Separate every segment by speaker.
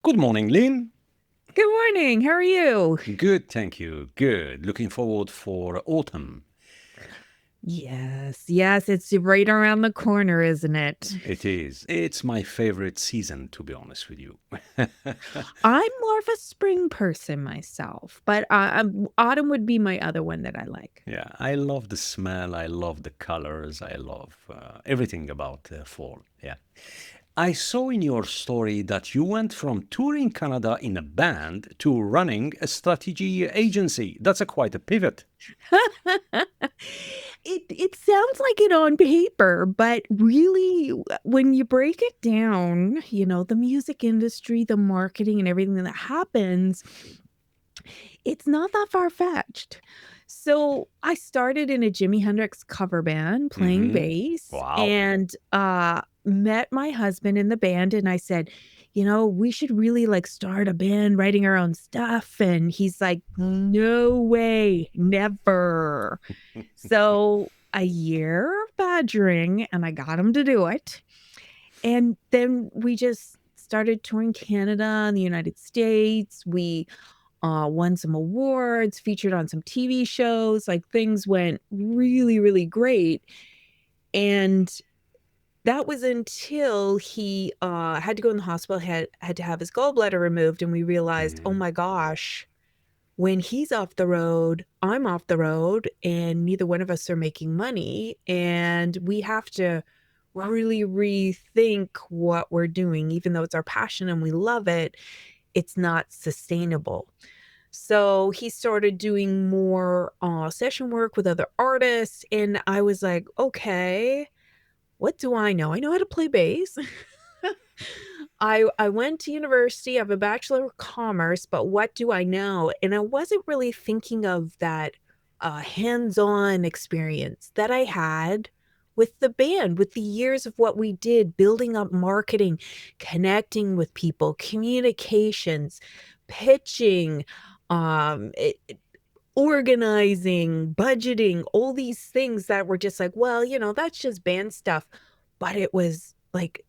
Speaker 1: Good morning, Lynn.
Speaker 2: Good morning. How are you?
Speaker 1: Good, thank you. Good. Looking forward for autumn.
Speaker 2: Yes, it's right around the corner, isn't it?
Speaker 1: It is. It's my favorite season, to be honest with you.
Speaker 2: I'm more of a spring person myself, but autumn would be my other one that I like.
Speaker 1: Yeah, I love the smell. I love the colors. I love everything about fall. Yeah. I saw in your story that you went from touring Canada in a band to running a strategy agency. That's quite a pivot.
Speaker 2: It sounds like it on paper, but really when you break it down, the music industry, the marketing and everything that happens, it's not that far-fetched. So I started in a Jimi Hendrix cover band playing bass
Speaker 1: Wow.
Speaker 2: and met my husband in the band, and I said, we should really like start a band writing our own stuff. And he's like, no way, never. So a year of badgering, and I got him to do it. And then we just started touring Canada and the United States. We won some awards, featured on some TV shows. Like things went really, really great. And that was until he had to go in the hospital, had to have his gallbladder removed. And we realized, oh my gosh, when he's off the road, I'm off the road, and neither one of us are making money. And we have to really rethink what we're doing. Even though it's our passion and we love it, it's not sustainable. So he started doing more session work with other artists. And I was like, okay, what do I know? I know how to play bass. I went to university. I have a Bachelor of Commerce, but what do I know? And I wasn't really thinking of that hands-on experience that I had with the band, with the years of what we did, building up marketing, connecting with people, communications, pitching, organizing, budgeting, all these things that were just like, well, that's just band stuff. But it was like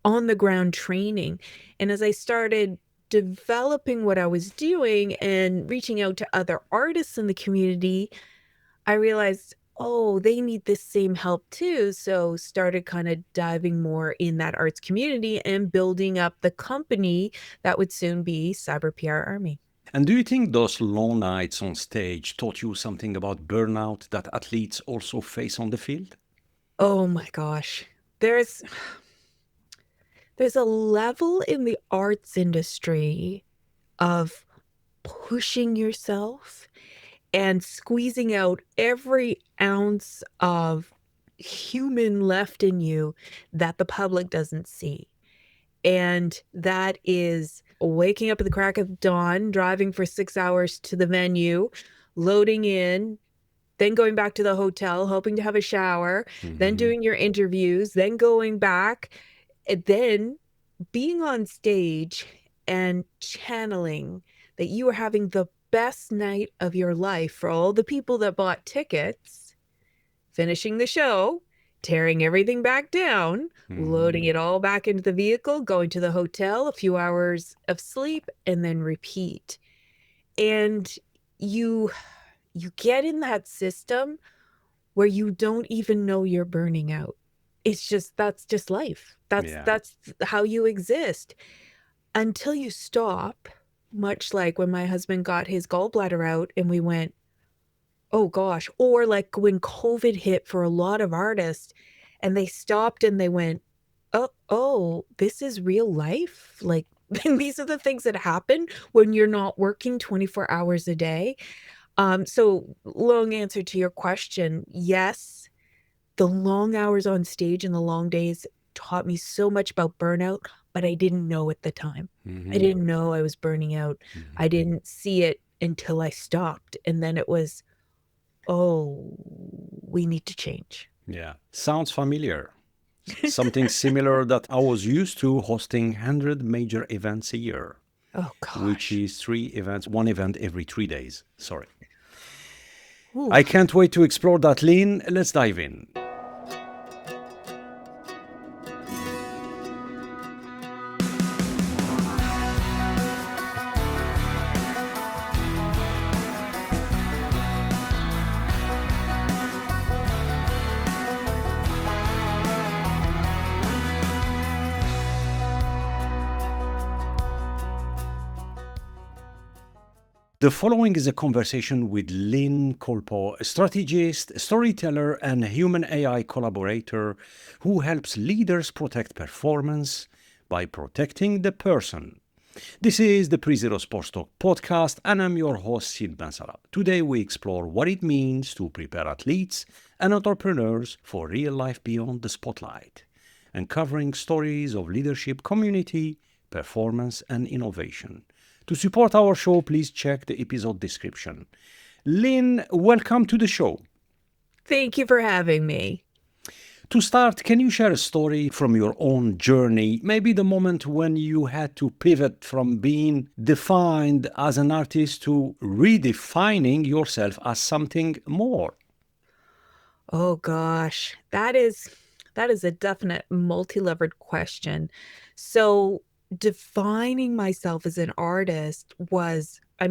Speaker 2: on the ground training. And as I started developing what I was doing and reaching out to other artists in the community, I realized, oh, they need this same help too. So started kind of diving more in that arts community and building up the company that would soon be Cyber PR Army.
Speaker 1: And do you think those long nights on stage taught you something about burnout that athletes also face on the field?
Speaker 2: Oh my gosh. There's a level in the arts industry of pushing yourself and squeezing out every ounce of human left in you that the public doesn't see. And that is waking up at the crack of dawn, driving for 6 hours to the venue, loading in, then going back to the hotel, hoping to have a shower, then doing your interviews, then going back, and then being on stage and channeling that you are having the best night of your life for all the people that bought tickets, finishing the show, tearing everything back down, loading it all back into the vehicle, going to the hotel, a few hours of sleep, and then repeat. And you get in that system where you don't even know you're burning out. It's just, that's just life. That's how you exist until you stop, much like when my husband got his gallbladder out and we went, oh gosh, or like when COVID hit for a lot of artists and they stopped and they went, oh, this is real life. Like these are the things that happen when you're not working 24 hours a day. So long answer to your question. Yes, the long hours on stage and the long days taught me so much about burnout, but I didn't know at the time. I didn't know I was burning out. I didn't see it until I stopped. And then it was, oh, we need to change.
Speaker 1: Yeah, sounds familiar. Something similar that I was used to hosting 100 major events a year,
Speaker 2: Oh,
Speaker 1: which
Speaker 2: gosh.
Speaker 1: is 3 events, one event every 3 days. Sorry.
Speaker 2: Ooh.
Speaker 1: I can't wait to explore that, Lynn. Let's dive in. The following is a conversation with Lynn Colepaugh, a strategist, storyteller, and human AI collaborator who helps leaders protect performance by protecting the person. This is the Pre-Zero Sports Talk podcast, and I'm your host, Sid Bensalah. Today, we explore what it means to prepare athletes and entrepreneurs for real life beyond the spotlight, uncovering stories of leadership, community, performance, and innovation. To support our show, please check the episode description. Lynn, welcome to the show.
Speaker 2: Thank you for having me.
Speaker 1: To start, can you share a story from your own journey? Maybe the moment when you had to pivot from being defined as an artist to redefining yourself as something more.
Speaker 2: Oh gosh, that is a definite multi-levered question. So defining myself as an artist was, I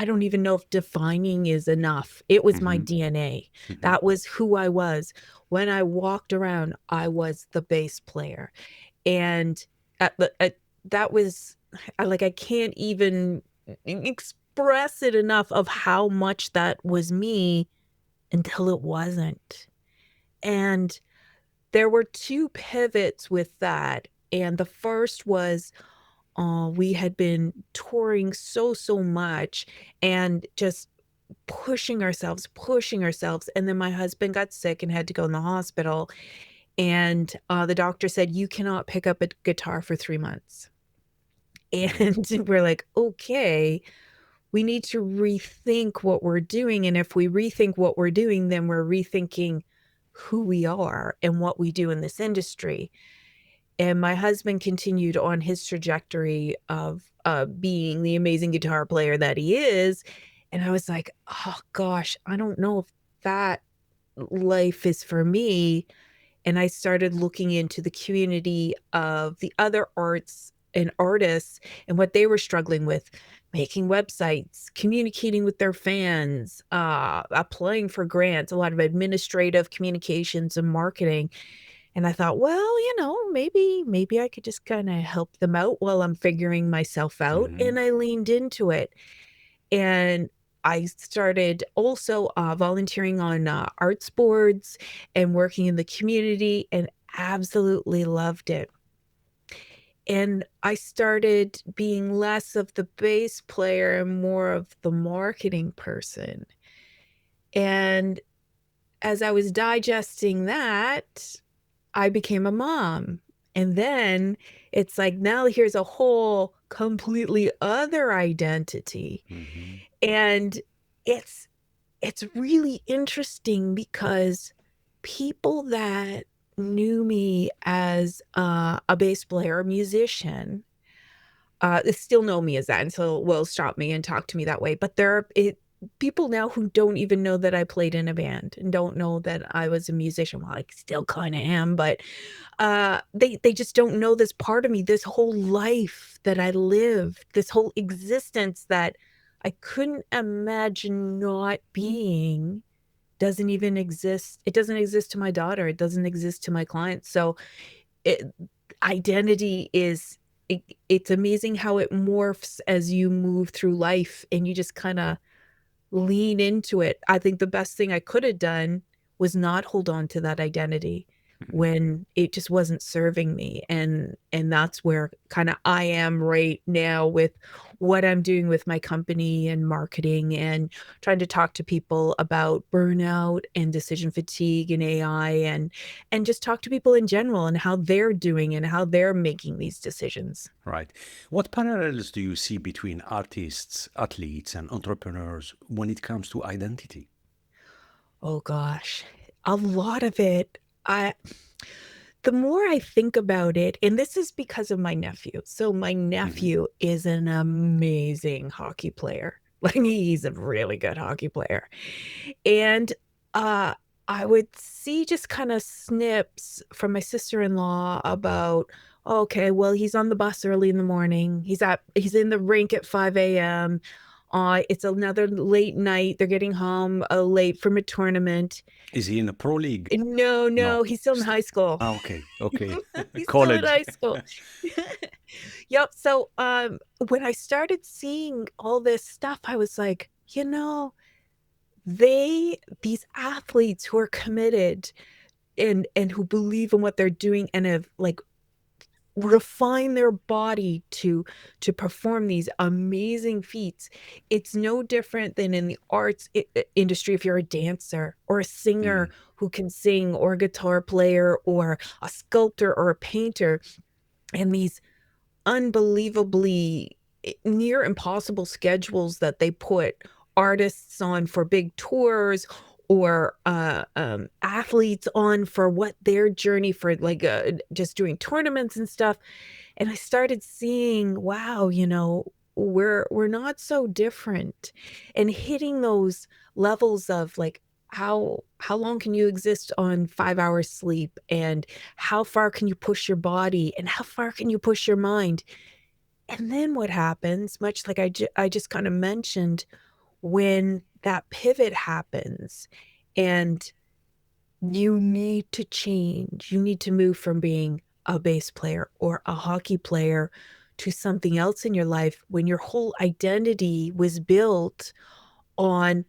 Speaker 2: don't even know if defining is enough. It was my
Speaker 1: Mhm,
Speaker 2: DNA.
Speaker 1: mhm,
Speaker 2: That was who I was. When I walked around, I was the bass player. And that was I can't even express it enough of how much that was me until it wasn't. And there were 2 pivots with that, and the first was, we had been touring so much and just pushing ourselves, and then my husband got sick and had to go in the hospital, and, the doctor said, "You cannot pick up a guitar for 3 months."
Speaker 1: mm,
Speaker 2: And we're like, "Okay, we need to rethink what we're doing, and if we rethink what we're doing, then we're rethinking who we are and what we do in this industry." And my husband continued on his trajectory of, being the amazing guitar player that he is, and I was like, "Oh gosh, I don't know if that life is for me." And I started looking into the community of the other arts and artists and what they were struggling with, making websites, communicating with their fans, applying for grants, a lot of administrative communications and marketing. And I thought, well, maybe I could just kind of help them out while I'm figuring myself out.
Speaker 1: mhm.
Speaker 2: And I leaned into it. And I started also volunteering on arts boards and working in the community and absolutely loved it. And I started being less of the bass player and more of the marketing person. And as I was digesting that, I became a mom. And then it's like, now here's a whole completely other identity.
Speaker 1: Mhm.
Speaker 2: And it's it's really interesting because people that knew me as, a bass player, a musician, they still know me as that, and so will stop me and talk to me that way, but there are people now who don't even know that I played in a band and don't know that I was a musician. Well, I still kinda am, but, they just don't know this part of me, this whole life that I lived, this whole existence that I couldn't imagine not being doesn't even exist. It doesn't exist to my daughter, it doesn't exist to my clients, so it identity is it's amazing how it morphs as you move through life and you just kinda lean into it. I think the best thing I could have done was not hold on to that identity
Speaker 1: Mhm.
Speaker 2: when it just wasn't serving me, and that's where kinda I am right now with what I'm doing with my company and marketing and trying to talk to people about burnout and decision fatigue and AI and just talk to people in general and how they're doing and how they're making these decisions.
Speaker 1: Right. What parallels do you see between artists, athletes, and entrepreneurs when it comes to identity?
Speaker 2: Oh gosh, a lot of it, I the more I think about it, and this is because of my nephew. So my
Speaker 1: Mhm,
Speaker 2: nephew is an amazing hockey player. Like he's a really good hockey player. And uh I would see just kind of snips from my sister-in-law about, okay, well, he's on the bus early in the morning. He's in the rink at 5 a.m. It's another late night. They're getting home late from a tournament.
Speaker 1: Is he in a pro league?
Speaker 2: No,
Speaker 1: No.
Speaker 2: no, he's still in high school.
Speaker 1: Okay, okay.
Speaker 2: He's still in
Speaker 1: College.
Speaker 2: high school. Yep. So when I started seeing all this stuff, I was like, these athletes who are committed and who believe in what they're doing and have like refine their body to perform these amazing feats. It's no different than in the arts industry. If you're a dancer or a singer
Speaker 1: Mm,
Speaker 2: who can sing, or a guitar player or a sculptor or a painter, and these unbelievably near impossible schedules that they put artists on for big tours, or athletes on for what their journey for, like just doing tournaments and stuff. And I started seeing, wow, we're not so different, and hitting those levels of like how long can you exist on 5 hours sleep, and how far can you push your body, and how far can you push your mind. And then what happens, much like I just kind of mentioned, when that pivot happens and you need to change, you need to move from being a bass player or a hockey player to something else in your life, when your whole identity was built on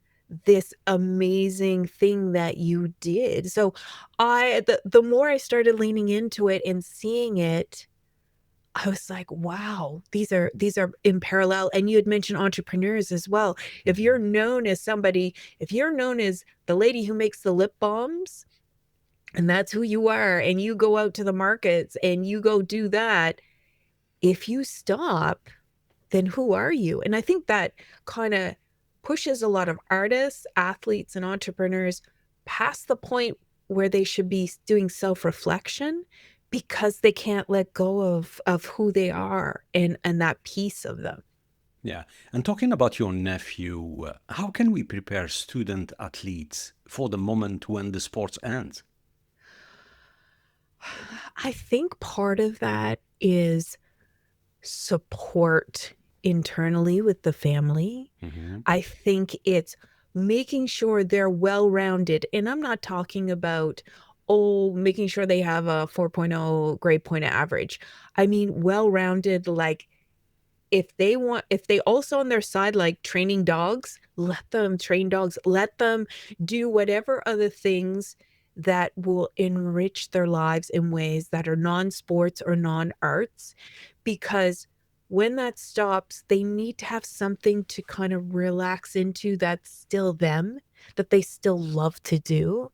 Speaker 2: this amazing thing that you did. So the more I started leaning into it and seeing it, I was like, wow, these are in parallel. And you had mentioned entrepreneurs as well.
Speaker 1: mhm.
Speaker 2: If you're known as the lady who makes the lip balms, and that's who you are, and you go out to the markets and you go do that, if you stop, then who are you? And I think that kind of pushes a lot of artists, athletes, and entrepreneurs past the point where they should be doing self-reflection, because they can't let go of who they are and that piece of them.
Speaker 1: Yeah. And talking about your nephew, how can we prepare student athletes for the moment when the sports ends?
Speaker 2: I think part of that is support internally with the family.
Speaker 1: Hmm.
Speaker 2: I think it's making sure they're well-rounded, and I'm not talking about, making sure they have a 4.0 grade point average. I mean well-rounded, like if they also on their side like training dogs, let them train dogs, let them do whatever other things that will enrich their lives in ways that are non-sports or non-arts, because when that stops, they need to have something to kind of relax into that's still them, that they still love to do.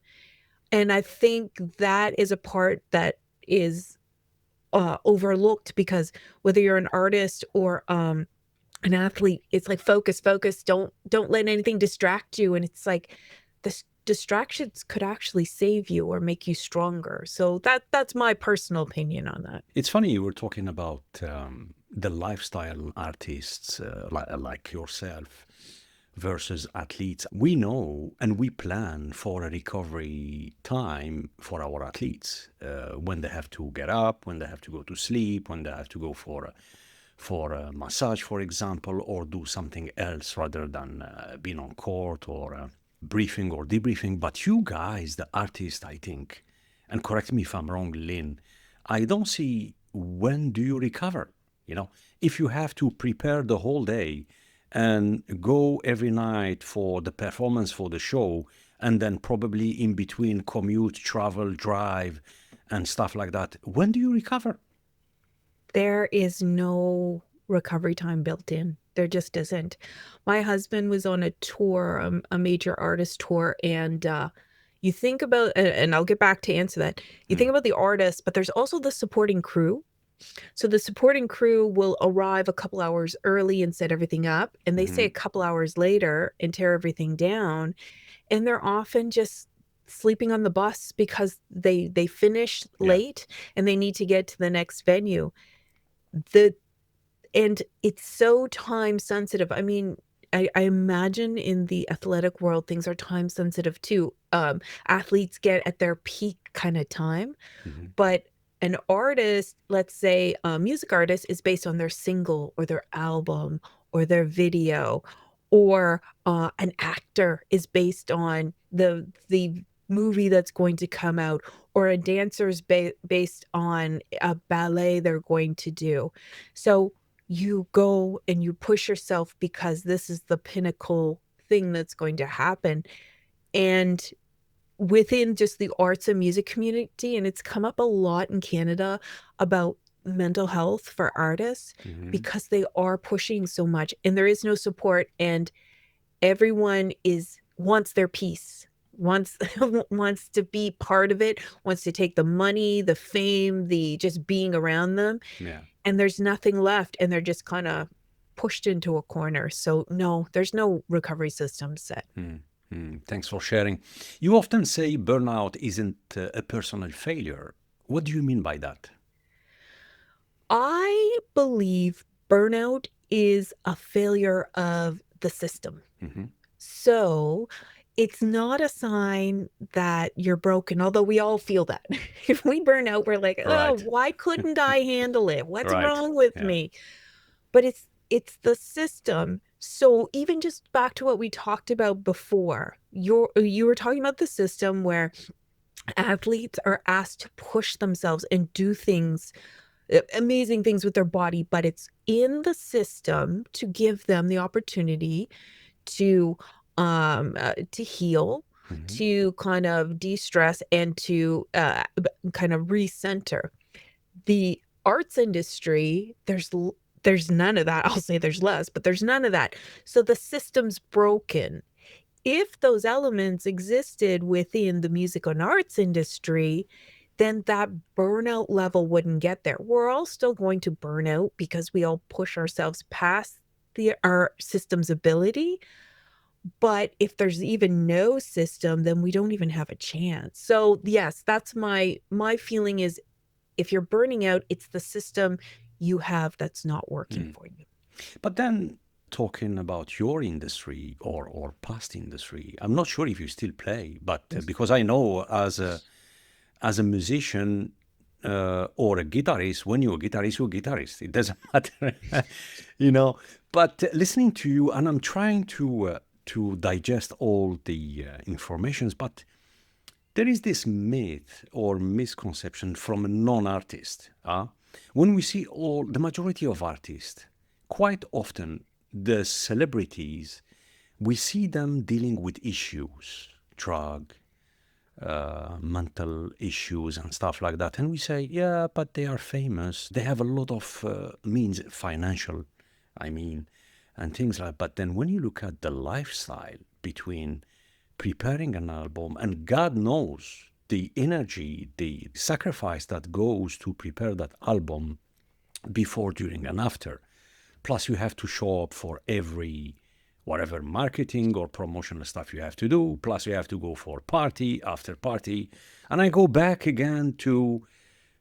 Speaker 2: And I think that is a part that is overlooked, because whether you're an artist or an athlete, it's like focus, focus, don't let anything distract you. And it's like distractions could actually save you or make you stronger. So that's my personal opinion on that.
Speaker 1: It's funny you were talking about the lifestyle artists like yourself versus athletes. We know and we plan for a recovery time for our athletes when they have to get up, when they have to go to sleep, when they have to go for a massage, for example, or do something else rather than being on court or briefing or debriefing. But you guys, the artists, I think, and correct me if I'm wrong, Lynn, I don't see when do you recover. If you have to prepare the whole day and go every night for the performance for the show, and then probably in between commute, travel, drive, and stuff like that, when do you recover?
Speaker 2: There is no recovery time built in. There just isn't. My husband was on a tour, a major artist tour, and you think about, and I'll get back to answer that. You
Speaker 1: Mm,
Speaker 2: think about the artist, but there's also the supporting crew. So the supporting crew will arrive a couple hours early and set everything up, and they stay a
Speaker 1: mhm.
Speaker 2: couple hours later and tear everything down, and they're often just sleeping on the bus because they finish
Speaker 1: Yeah.
Speaker 2: late and they need to get to the next venue. The and it's so time sensitive. I mean, I imagine in the athletic world, things are time sensitive too. Athletes get at their peak kind of time,
Speaker 1: Mhm.
Speaker 2: but an artist, let's say a music artist, is based on their single or their album or their video or an actor is based on the movie that's going to come out, or a dancer is based on a ballet they're going to do. So you go and you push yourself because this is the pinnacle thing that's going to happen. And within just the arts and music community, and it's come up a lot in Canada about mental health for artists
Speaker 1: Mhm.
Speaker 2: because they are pushing so much and there is no support, and everyone is wants their piece, wants wants to be part of it, wants to take the money, the fame, the just being around them,
Speaker 1: Yeah.
Speaker 2: and there's nothing left, and they're just kinda pushed into a corner. So, no, there's no recovery system set.
Speaker 1: Mm, Thanks for sharing. You often say burnout isn't a personal failure. What do you mean by that?
Speaker 2: I believe burnout is a failure of the system.
Speaker 1: Hmm.
Speaker 2: So, it's not a sign that you're broken, although we all feel that. If we burn out, we're like, "Oh,
Speaker 1: Right.
Speaker 2: why couldn't I handle it? What's
Speaker 1: Right.
Speaker 2: wrong with
Speaker 1: Yeah.
Speaker 2: me?" But it's the system. So, even just back to what we talked about before, you were talking about the system where athletes are asked to push themselves and do things, amazing things with their body, but it's in the system to give them the opportunity to heal,
Speaker 1: Hmm.
Speaker 2: to kind of de-stress, and to kind of recenter. The arts industry, there's none of that. I'll say there's less, but there's none of that. So the system's broken. If those elements existed within the music and arts industry, then that burnout level wouldn't get there. We're all still going to burn out because we all push ourselves past our system's ability, but if there's even no system, then we don't even have a chance. So, yes, that's my feeling is if you're burning out, it's the system you have that's not working
Speaker 1: Mm.
Speaker 2: for you.
Speaker 1: But then, talking about your industry or past industry, I'm not sure if you still play, but because I know as a musician or a guitarist, when you're a guitarist, you're a guitarist. It doesn't matter, you know. But listening to you, and I'm trying to digest all the informations, but there is this myth or misconception from a non-artist. When we see all the majority of artists, quite often the celebrities, we see them dealing with issues, drug, mental issues and stuff like that. And we say, yeah, but they are famous. They have a lot of means, financial, I mean, and things like that. But then when you look at the lifestyle between preparing an album, and God knows the energy, the sacrifice that goes to prepare that album before, during, and after. Plus, you have to show up for every whatever marketing or promotional stuff you have to do. Plus, you have to go for party after party. And I go back again to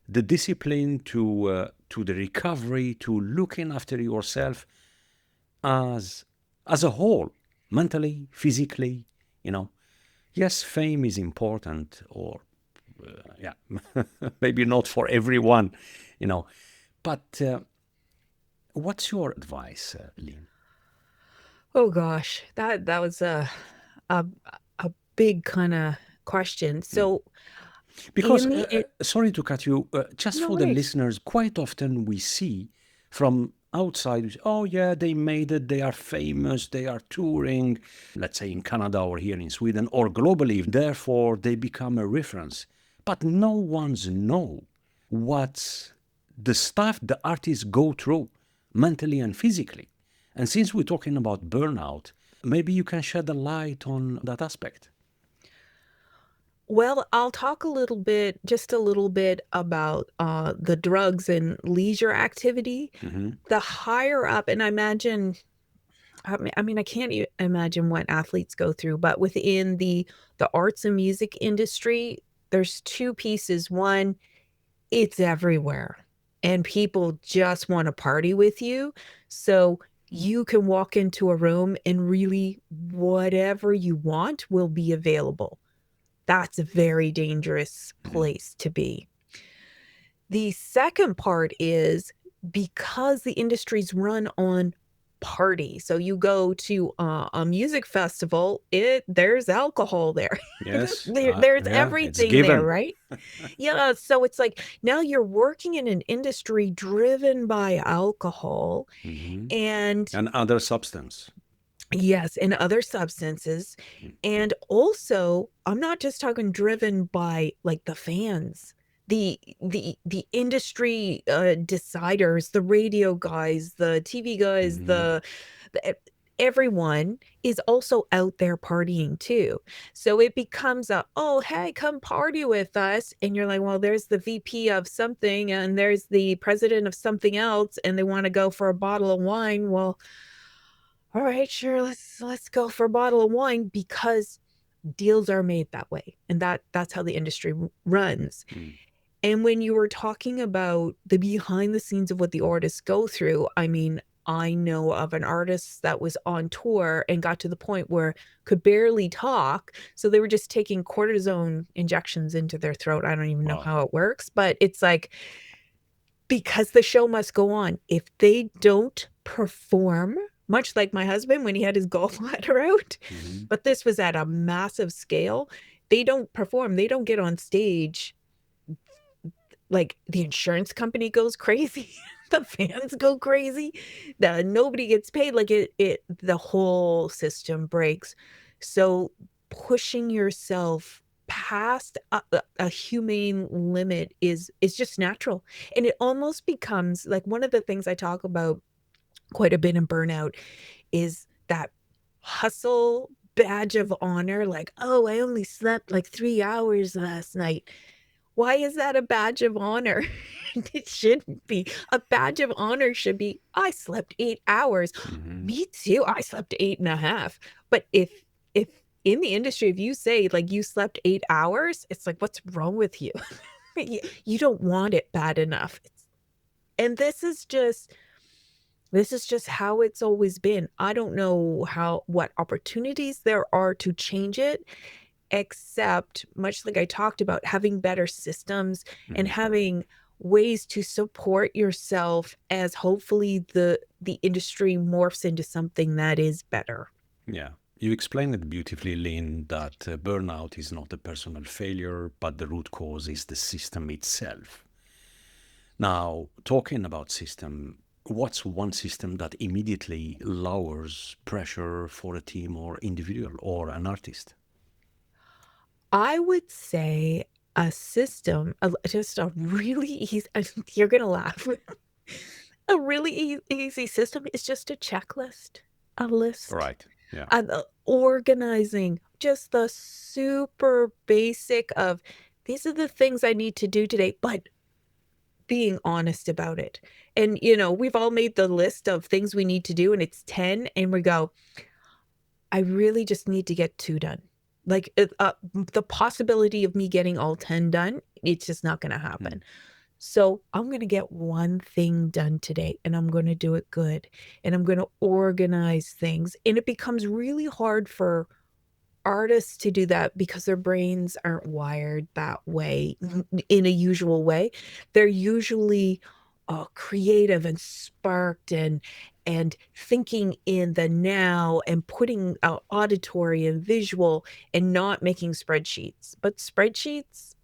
Speaker 1: the discipline, to the recovery, to looking after yourself as as a whole, mentally, physically. You know, yes, fame is important, or yeah, maybe not for everyone. You know, but what's your advice, Lynn?
Speaker 2: Oh gosh, that was a a big kinda question. So,
Speaker 1: Because,
Speaker 2: in the it
Speaker 1: sorry to cut you, just
Speaker 2: no
Speaker 1: for the
Speaker 2: worries.
Speaker 1: listeners, quite often we see from outside, oh yeah, they made it, they are famous, they are touring, let's say in Canada or here in Sweden or globally, therefore they become a reference. But no one's know what's the stuff the artists go through mentally and physically. And since we're talking about burnout, maybe you can shed a light on that aspect.
Speaker 2: Well, I'll talk a little bit just a little bit about, the drugs and leisure activity.
Speaker 1: Hmm.
Speaker 2: The higher up, and I can't imagine what athletes go through, but within the arts and music industry, there's 2 pieces. One, it's everywhere, and people just wanna party with you, so you can walk into a room and really whatever you want will be available. That's a very dangerous place to be. The second part is because the industries run on party. So you go to a music festival, there's alcohol there.
Speaker 1: Yes.
Speaker 2: There's
Speaker 1: Yeah, it's
Speaker 2: everything there,
Speaker 1: given.
Speaker 2: right? Yeah, so it's like now you're working in an industry driven by alcohol
Speaker 1: Hmm.
Speaker 2: and
Speaker 1: And other substance.
Speaker 2: yes, and other substances.
Speaker 1: Mm.
Speaker 2: And also, I'm not just talking driven by like the fans, the industry deciders, the radio guys, the TV guys,
Speaker 1: Mhm.
Speaker 2: the everyone is also out there partying too. So it becomes a, oh, hey, come party with us. And you're like, well, there's the VP of something and there's the president of something else, and they want to go for a bottle of wine. Well, all right, sure, let's go for a bottle of wine because deals are made that way. And that's how the industry runs.
Speaker 1: Mm.
Speaker 2: And when you were talking about the behind the scenes of what the artists go through, I mean, I know of an artist that was on tour and got to the point where could barely talk. So they were just taking cortisone injections into their throat. I don't even know
Speaker 1: Wow.
Speaker 2: how it works, but it's like because the show must go on. If they don't perform, much like my husband when he had his gallbladder out,
Speaker 1: Mhm.
Speaker 2: but this was at a massive scale, they don't perform, they don't get on stage, like the insurance company goes crazy, the fans go crazy, nobody gets paid, like the whole system breaks. So pushing yourself past a humane limit is just natural. And it almost becomes like one of the things I talk about quite a bit in Burnout is that hustle badge of honor, like, oh, I only slept like 3 hours last night. Why is that a badge of honor? It shouldn't be. A badge of honor should be, I slept 8 hours.
Speaker 1: Mhm.
Speaker 2: Me too. I slept 8.5. But if in the industry, if you say like you slept 8 hours, it's like, what's wrong with you? You don't want it bad enough. And this is just how it's always been. I don't know what opportunities there are to change it, except much like I talked about, having better systems and
Speaker 1: Mhm.
Speaker 2: having ways to support yourself as hopefully the industry morphs into something that is better.
Speaker 1: Yeah. You explained it beautifully, Lynn, that burnout is not a personal failure, but the root cause is the system itself. Now, talking about system, what's one system that immediately lowers pressure for a team or individual or an artist?
Speaker 2: I would say a system, just a really easy, you're gonna laugh. A really easy system is just a checklist, a list.
Speaker 1: Right. Yeah.
Speaker 2: Organizing, just the super basic of, "These are the things I need to do today," but being honest about it. And, we've all made the list of things we need to do, and it's 10, and we go, "I really just need to get 2 done." Like, the possibility of me getting all 10 done, it's just not gonna
Speaker 1: Mm.
Speaker 2: happen. So, I'm gonna get 1 thing done today, and I'm gonna do it good, and I'm gonna organize things, and it becomes really hard for artists to do that because their brains aren't wired that way in a usual way. They're usually, creative and sparked and thinking in the now and putting out auditory and visual and not making spreadsheets. But spreadsheets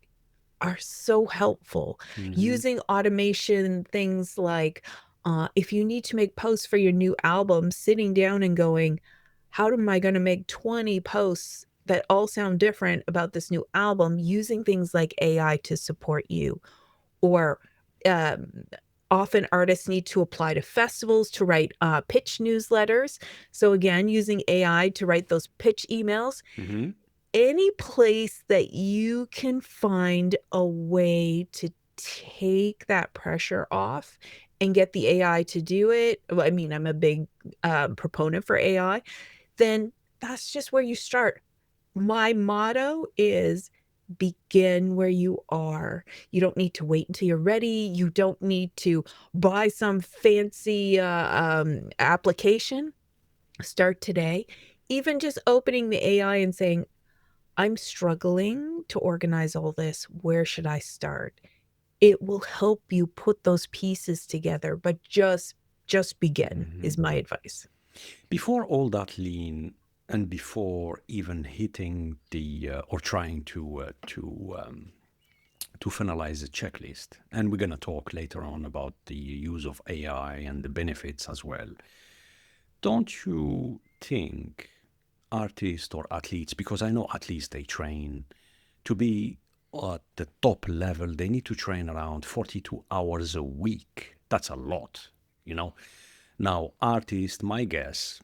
Speaker 2: are so helpful.
Speaker 1: Mhm.
Speaker 2: Using automation, things like, if you need to make posts for your new album, sitting down and going, "How am I gonna make 20 posts that all sound different about this new album?" Using things like AI to support you. Or, um, often artists need to apply to festivals to write, pitch newsletters. So again, using AI to write those pitch emails.
Speaker 1: Mhm.
Speaker 2: Any place that you can find a way to take that pressure off and get the AI to do it, well, I mean, I'm a big, proponent for AI, then that's just where you start. My motto is begin where you are. You don't need to wait until you're ready. You don't need to buy some fancy, application. Start today. Even just opening the AI and saying, I'm struggling to organize all this. Where should I start? It will help you put those pieces together, but just just begin
Speaker 1: Mhm.
Speaker 2: is my advice.
Speaker 1: Before all that lean, and before even hitting the or trying to finalize the checklist, and we're going to talk later on about the use of AI and the benefits as well. Don't you think artists or athletes, because I know athletes, they train to be at the top level, they need to train around 42 hours a week. That's a lot, you know. Now, artists, my guess,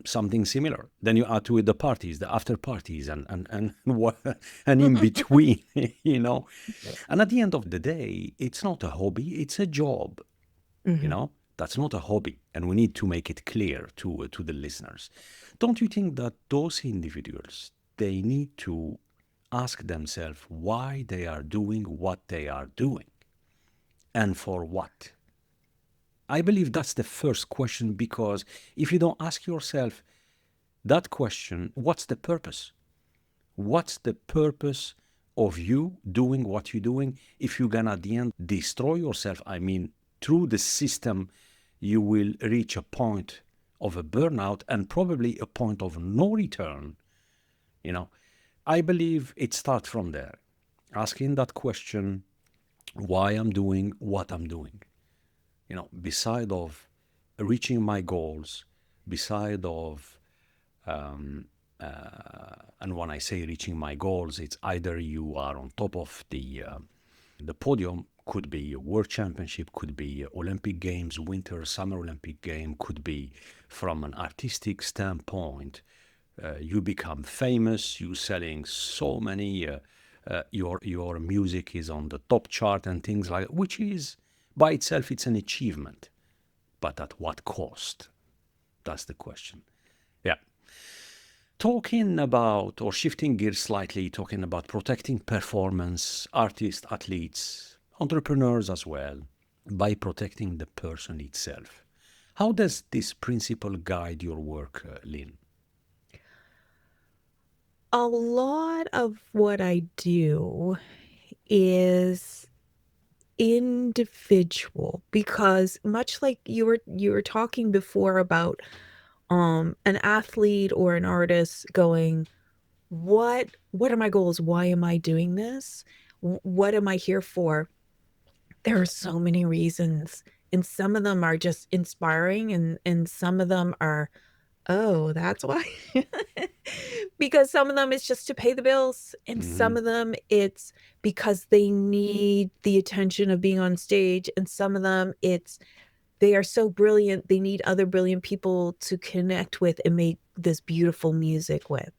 Speaker 1: something similar. Then you add to it the parties, the after parties, and what, and in between, you know. And at the end of the day, it's not a hobby; it's a job. You
Speaker 2: Mhm.
Speaker 1: know, that's not a hobby, and we need to make it clear to the listeners. Don't you think that those individuals, they need to ask themselves why they are doing what they are doing and for what? I believe that's the first question, because if you don't ask yourself that question, what's the purpose? What's the purpose of you doing what you're doing if you're gonna at the end destroy yourself? I mean, through the system, you will reach a point of a burnout and probably a point of no return. You know, I believe it starts from there. Asking that question, why I'm doing what I'm doing. You know, beside of reaching my goals, beside of and when I say reaching my goals, it's either you are on top of the podium, could be a world championship, could be Olympic Games, winter, summer Olympic game, could be from an artistic standpoint. You become famous. You selling so many. Your music is on the top chart and things like that, which is by itself it's an achievement, but at what cost? That's the question. Yeah. Talking about, or shifting gears slightly, talking about protecting performance, artists, athletes, entrepreneurs as well, by protecting the person itself. How does this principle guide your work, Lynn?
Speaker 2: A lot of what I do is individual because much like you were talking before about an athlete or an artist going, what are my goals? Why am I doing this? What am I here for? There are so many reasons, and some of them are just inspiring, and some of them are, "Oh, that's why?" Because some of them it's just to pay the bills, and some
Speaker 1: Hmm.
Speaker 2: of them it's because they need the attention of being on stage, and some of them it's they are so brilliant, they need other brilliant people to connect with and make this beautiful music with.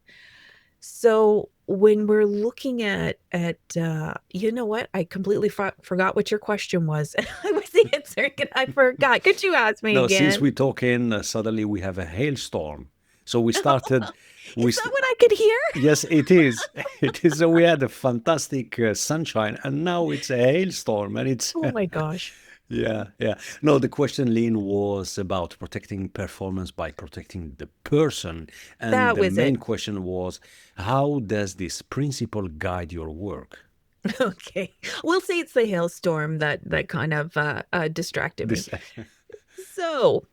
Speaker 2: So, when we're looking you know what? I completely forgot what your question was. I was answering it, I forgot. Could you ask me
Speaker 1: No, since
Speaker 2: again?
Speaker 1: we're talking, suddenly we have a hailstorm. So we started, we
Speaker 2: Is that
Speaker 1: st-
Speaker 2: what I could hear?
Speaker 1: yes, it is. It is. So we had a fantastic sunshine, and now it's a hailstorm, and it's
Speaker 2: Oh my gosh.
Speaker 1: yeah, yeah. No, the question, Lynn, was about protecting performance by protecting the person, and
Speaker 2: That
Speaker 1: the
Speaker 2: was it.
Speaker 1: main question was, how does this principle guide your work?
Speaker 2: Okay. We'll say it's the hailstorm that kind of, distracted me.
Speaker 1: This,
Speaker 2: So,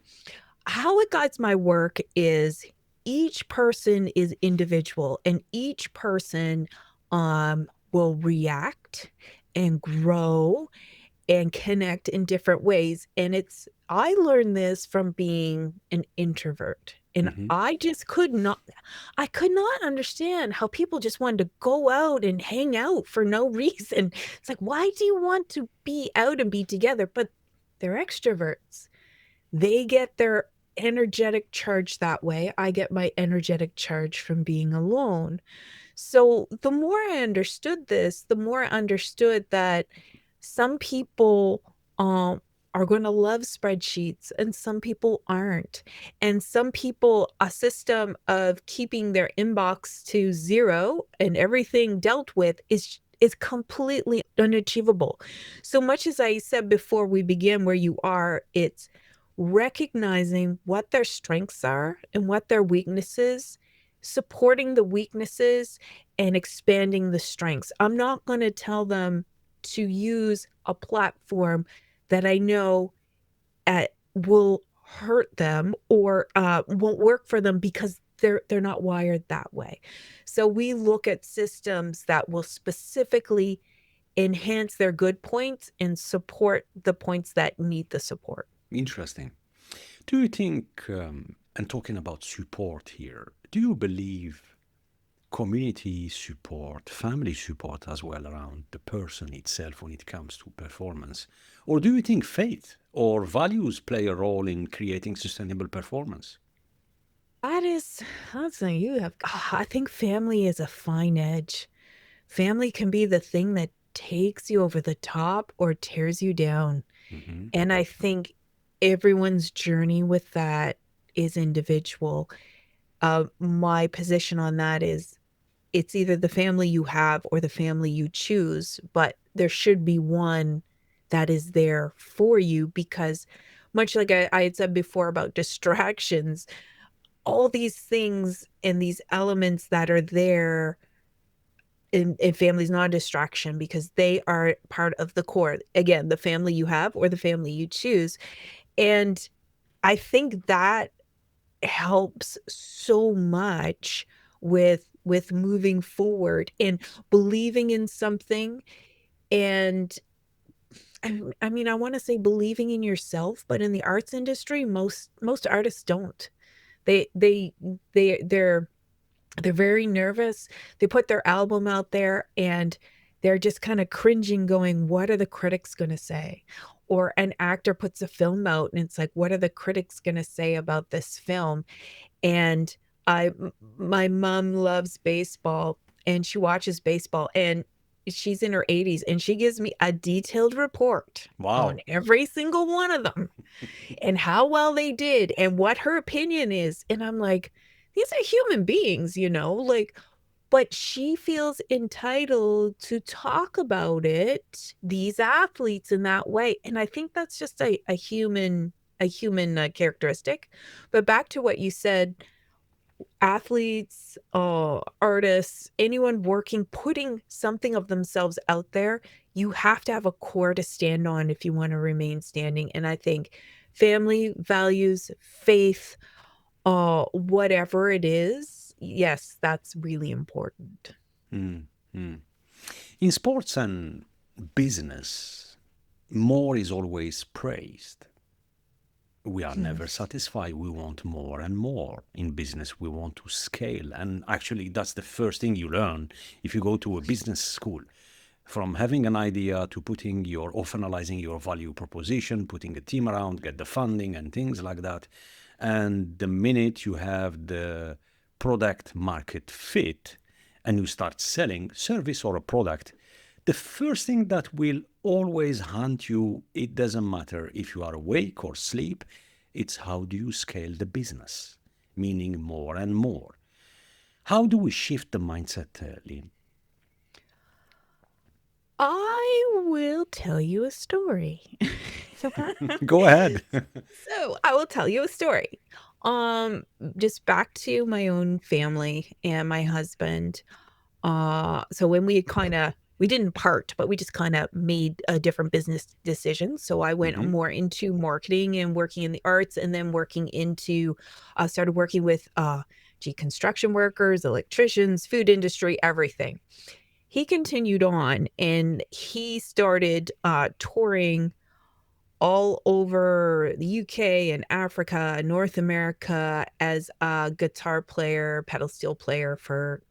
Speaker 2: how it guides my work is each person is individual, and each person, will react and grow and connect in different ways, and I learned this from being an introvert, and
Speaker 1: hmm
Speaker 2: I could not understand how people just wanted to go out and hang out for no reason. It's like, "Why do you want to be out and be together?" But they're extroverts. They get their energetic charge that way. I get my energetic charge from being alone. So the more I understood this, the more I understood that some people are going to love spreadsheets and some people aren't. And some people, a system of keeping their inbox to zero and everything dealt with is completely unachievable. So much as I said before we begin where you are, it's recognizing what their strengths are and what their weaknesses, supporting the weaknesses and expanding the strengths. I'm not going to tell them to use a platform that I know will hurt them or won't work for them because they're not wired that way. So we look at systems that will specifically enhance their good points and support the points that need the support.
Speaker 1: Interesting. Do you think, and talking about support here, do you believe community support, family support as well around the person itself when it comes to performance? Or do you think faith or values play a role in creating sustainable performance?
Speaker 2: That is that's something you have I think family is a fine edge. Family can be the thing that takes you over the top or tears you down.
Speaker 1: Hmm.
Speaker 2: And I think everyone's journey with that is individual. My position on that is it's either the family you have or the family you choose, but there should be one that is there for you because much like I had said before about distractions, all these things and these elements that are there in family's not a distraction because they are part of the core. Again, the family you have or the family you choose. And I think that helps so much with moving forward and believing in something. And I mean, I want to say believing in yourself, but in the arts industry, most artists don't. They they they're they're very nervous. They put their album out there and they're just kind of cringing, going, what are the critics going to say? Or an actor puts a film out and it's like, what are the critics going to say about this film? And my mom loves baseball and she watches baseball and she's in her 80s and she gives me a detailed report on
Speaker 1: Wow.
Speaker 2: every single one of them and how well they did and what her opinion is. And I'm like, these are human beings, like, but she feels entitled to talk about it, these athletes in that way. And I think that's just a human characteristic. But back to what you said, athletes, artists, anyone working, putting something of themselves out there, you have to have a core to stand on if you want to remain standing. And I think family, values, faith, whatever it is, yes, that's really important.
Speaker 1: Mm, mm. In sports and business, more is always praised. We are
Speaker 2: Hmm.
Speaker 1: never satisfied. We want more and more. In business, we want to scale. And actually, that's the first thing you learn if you go to a business school. From having an idea to putting your, or finalizing your value proposition, putting a team around, get the funding and things like that. And the minute you have the product market fit and you start selling service or a product, the first thing that will always haunt you, it doesn't matter if you are awake or sleep, it's how do you scale the business, meaning more and more. How do we shift the mindset, Lynn?
Speaker 2: I will tell you a story.
Speaker 1: Go ahead.
Speaker 2: So I will tell you a story. Um, just back to my own family and my husband. So when we didn't part, but we just kind of made a different business decision. So I went
Speaker 1: Hmm.
Speaker 2: more into marketing and working in the arts, and then working into, started working with, construction workers, electricians, food industry, everything. He continued on, and he started touring all over the UK and Africa, North America as a guitar player, pedal steel player for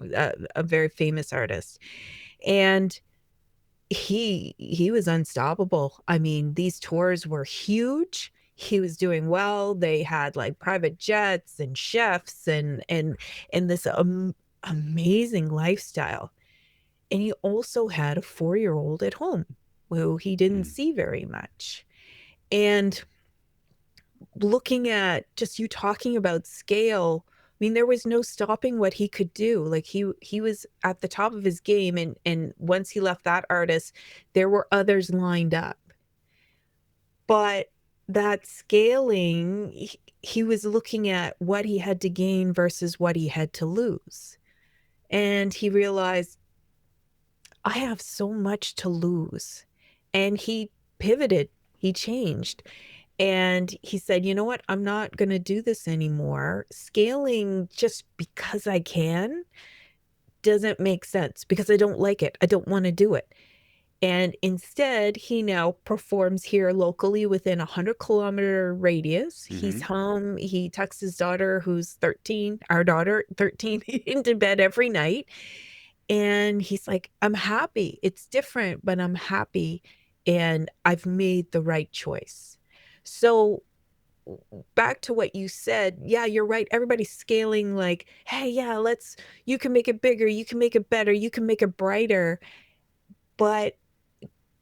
Speaker 2: a very famous artist. And he was unstoppable. I mean, these tours were huge. He was doing well. They had like private jets and chefs and this amazing lifestyle. And he also had a 4-year-old at home who he didn't see very much. And looking at just you talking about scale, I mean, there was no stopping what he could do. Like he was at the top of his game, and once he left that artist, there were others lined up. But that scaling, he was looking at what he had to gain versus what he had to lose. And he realized, I have so much to lose. And he pivoted, he changed. And he said, you know what? I'm not going to do this anymore. Scaling just because I can doesn't make sense because I don't like it. I don't want to do it. And instead, he now performs here locally within a 100-kilometer radius. He's
Speaker 1: Mm-hmm.
Speaker 2: home. He tucks his daughter, who's 13, our daughter, 13, into bed every night. And he's like, I'm happy. It's different, but I'm happy. And I've made the right choice. So back to what you said, yeah, you're right. Everybody's scaling like, hey, yeah, you can make it bigger, you can make it better, you can make it brighter. But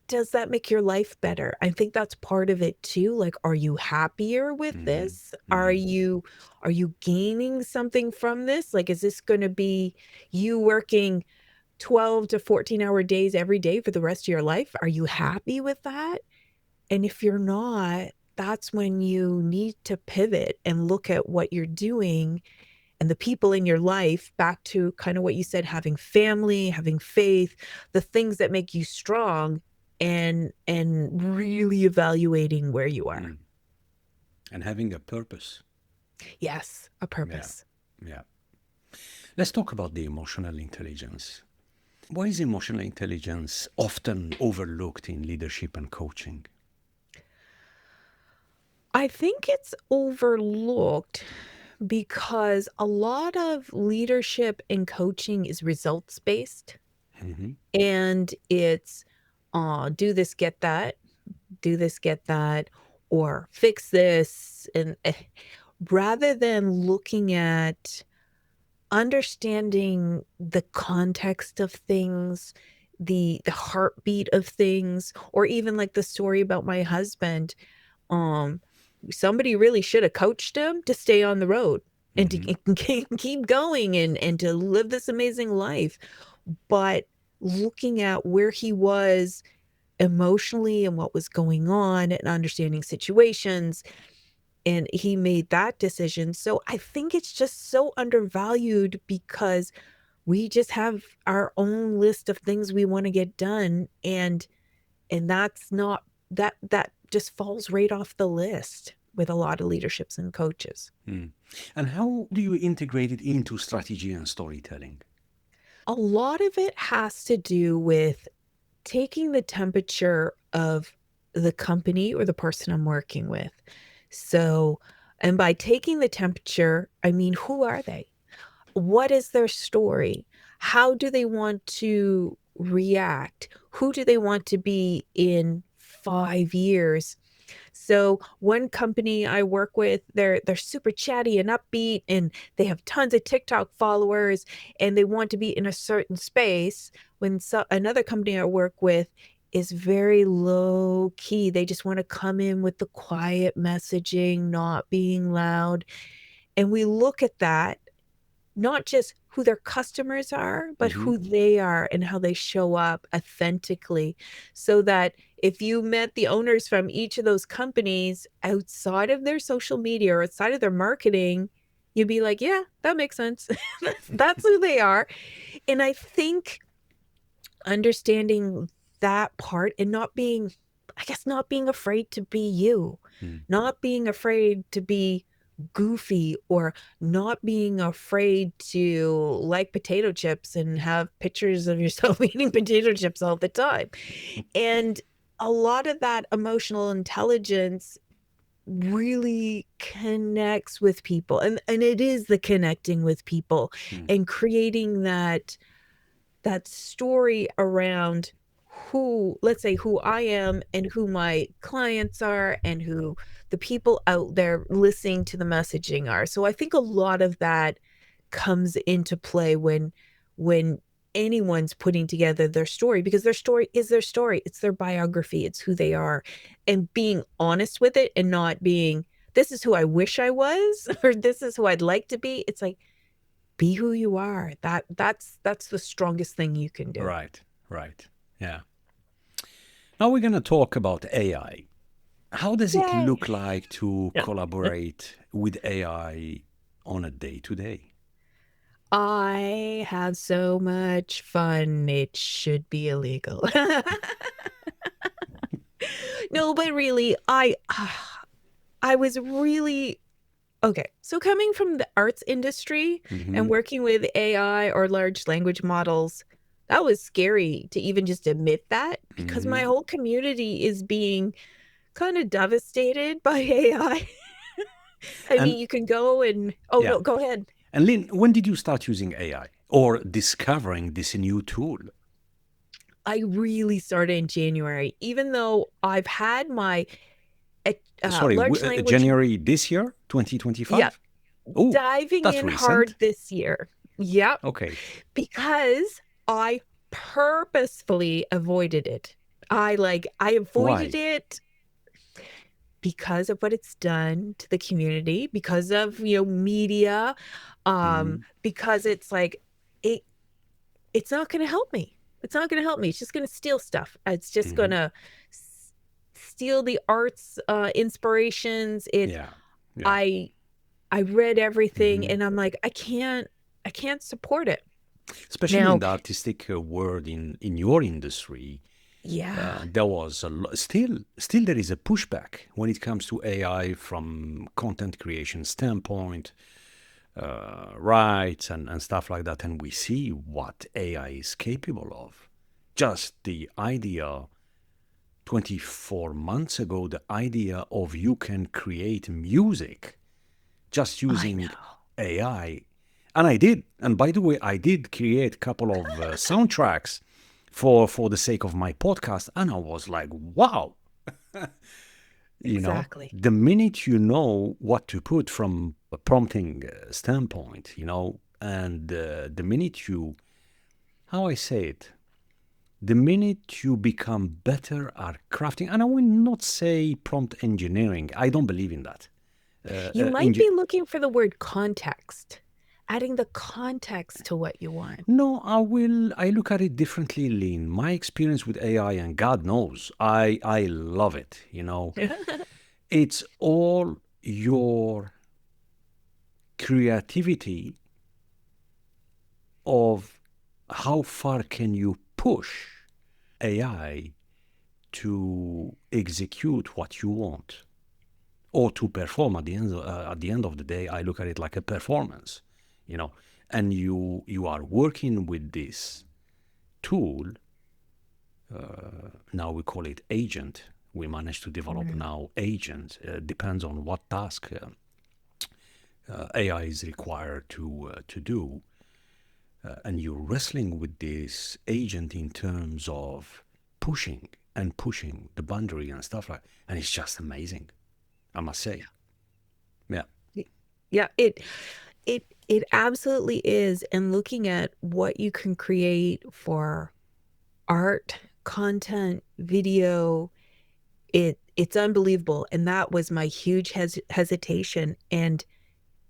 Speaker 2: does that make your life better? I think that's part of it too. Like, are you happier with
Speaker 1: Mm-hmm.
Speaker 2: this? Are
Speaker 1: Mm-hmm.
Speaker 2: you gaining something from this? Like, is this going to be you working 12 to 14-hour days every day for the rest of your life? Are you happy with that? And if you're not, that's when you need to pivot and look at what you're doing and the people in your life, back to kind of what you said, having family, having faith, the things that make you strong, and really evaluating where you are.
Speaker 1: Mm. And having a purpose.
Speaker 2: Yes, a
Speaker 1: Yeah.
Speaker 2: purpose.
Speaker 1: Yeah. Let's talk about the emotional intelligence. Why is emotional intelligence often overlooked in leadership and coaching?
Speaker 2: I think it's overlooked because a lot of leadership and coaching is results based,
Speaker 1: Mm-hmm.
Speaker 2: and it's do this, get that, do this, get that, or fix this. And rather than looking at understanding the context of things, the heartbeat of things, or even like the story about my husband, um, somebody really should have coached him to stay on the road and to
Speaker 1: Mm-hmm.
Speaker 2: keep going and to live this amazing life. But looking at where he was emotionally and what was going on and understanding situations, and he made that decision. So I think it's just so undervalued because we just have our own list of things we want to get done, and that's not that just falls right off the list with a lot of leaderships and coaches.
Speaker 1: Mm. And how do you integrate it into strategy and storytelling?
Speaker 2: A lot of it has to do with taking the temperature of the company or the person I'm working with. So, and by taking the temperature, I mean, who are they? What is their story? How do they want to react? Who do they want to be in 5 years? So one company I work with, they're super chatty and upbeat, and they have tons of TikTok followers, and they want to be in a certain space. Another company I work with is very low key. They just want to come in with the quiet messaging, not being loud. And we look at that, not just who their customers are, but
Speaker 1: Mm-hmm.
Speaker 2: who they are and how they show up authentically. So that if you met the owners from each of those companies outside of their social media or outside of their marketing, you'd be like, yeah, that makes sense. That's who they are. And I think understanding that part and not being, I guess, not being afraid to be you,
Speaker 1: Mm.
Speaker 2: not being afraid to be goofy, or not being afraid to like potato chips and have pictures of yourself eating potato chips all the time. And a lot of that emotional intelligence really connects with people, and it is the connecting with people
Speaker 1: Mm.
Speaker 2: and creating that story around who, let's say, who I am and who my clients are and who the people out there listening to the messaging are. So I think a lot of that comes into play when anyone's putting together their story, because their story is their story. It's their biography. It's who they are. And being honest with it and not being, this is who I wish I was or this is who I'd like to be. It's like, be who you are. That's the strongest thing you can do.
Speaker 1: Right, right. Yeah. Now we're going to talk about AI. How does it
Speaker 2: Yay.
Speaker 1: look like to
Speaker 2: Yeah.
Speaker 1: collaborate with AI on a day to day?
Speaker 2: I have so much fun. It should be illegal. No, but really, I was really okay. So coming from the arts industry and
Speaker 1: Hmm.
Speaker 2: working with AI or large language models, that was scary to even just admit that because my
Speaker 1: Hmm.
Speaker 2: whole community is being kind of devastated by AI. I
Speaker 1: And
Speaker 2: mean, you can go and oh
Speaker 1: yeah.
Speaker 2: no, go ahead.
Speaker 1: And Lynn, when did you start using AI or discovering this new tool?
Speaker 2: I really started in January, even though I've had my
Speaker 1: Sorry,
Speaker 2: large language,
Speaker 1: January this year,
Speaker 2: yeah,
Speaker 1: 2025? Oh,
Speaker 2: diving
Speaker 1: that's
Speaker 2: in hard
Speaker 1: recent.
Speaker 2: this year. Yep,
Speaker 1: Okay.
Speaker 2: because I purposefully avoided it. I avoided
Speaker 1: Why?
Speaker 2: it because of what it's done to the community, because of, media,
Speaker 1: Hmm.
Speaker 2: because it's like it it's not going to help me. It's not going to help me. It's just going to steal stuff. It's just going
Speaker 1: Hmm.
Speaker 2: to steal the arts inspirations.
Speaker 1: Yeah. Yeah.
Speaker 2: I I read everything
Speaker 1: Hmm.
Speaker 2: and I'm like I can't support it.
Speaker 1: Especially in
Speaker 2: Now,
Speaker 1: the artistic world in your industry,
Speaker 2: yeah.
Speaker 1: there was still there is a pushback when it comes to AI from content creation standpoint, rights and stuff like that. And we see what AI is capable of. Just the idea 24 months ago, the idea of you can create music just
Speaker 2: I
Speaker 1: using
Speaker 2: know.
Speaker 1: AI. And I did. And by the way, I did create a couple of soundtracks for the sake of my podcast. And I was like, wow,
Speaker 2: Exactly.
Speaker 1: the minute you know what to put from a prompting standpoint, and the minute you, how I say it, the minute you become better at crafting, and I will not say prompt engineering, I don't believe in that.
Speaker 2: You might
Speaker 1: Engi-
Speaker 2: be looking for the word context, adding the context to what you want.
Speaker 1: no, I look at it differently, Lynn. My experience with AI, and God knows, I love it. It's all your creativity of how far can you push AI to execute what you want or to perform at the end of the day. I look at it like a performance, you know and you are working with this tool. Now we call it agent. We managed to develop
Speaker 2: Mm.
Speaker 1: now agent. Depends on what task AI is required to do. And you're wrestling with this agent in terms of pushing and pushing the boundary and stuff like. And it's just amazing, I must say. Yeah.
Speaker 2: Yeah, it absolutely is. And looking at what you can create for art, content, video, it's unbelievable. And that was my huge hesitation. And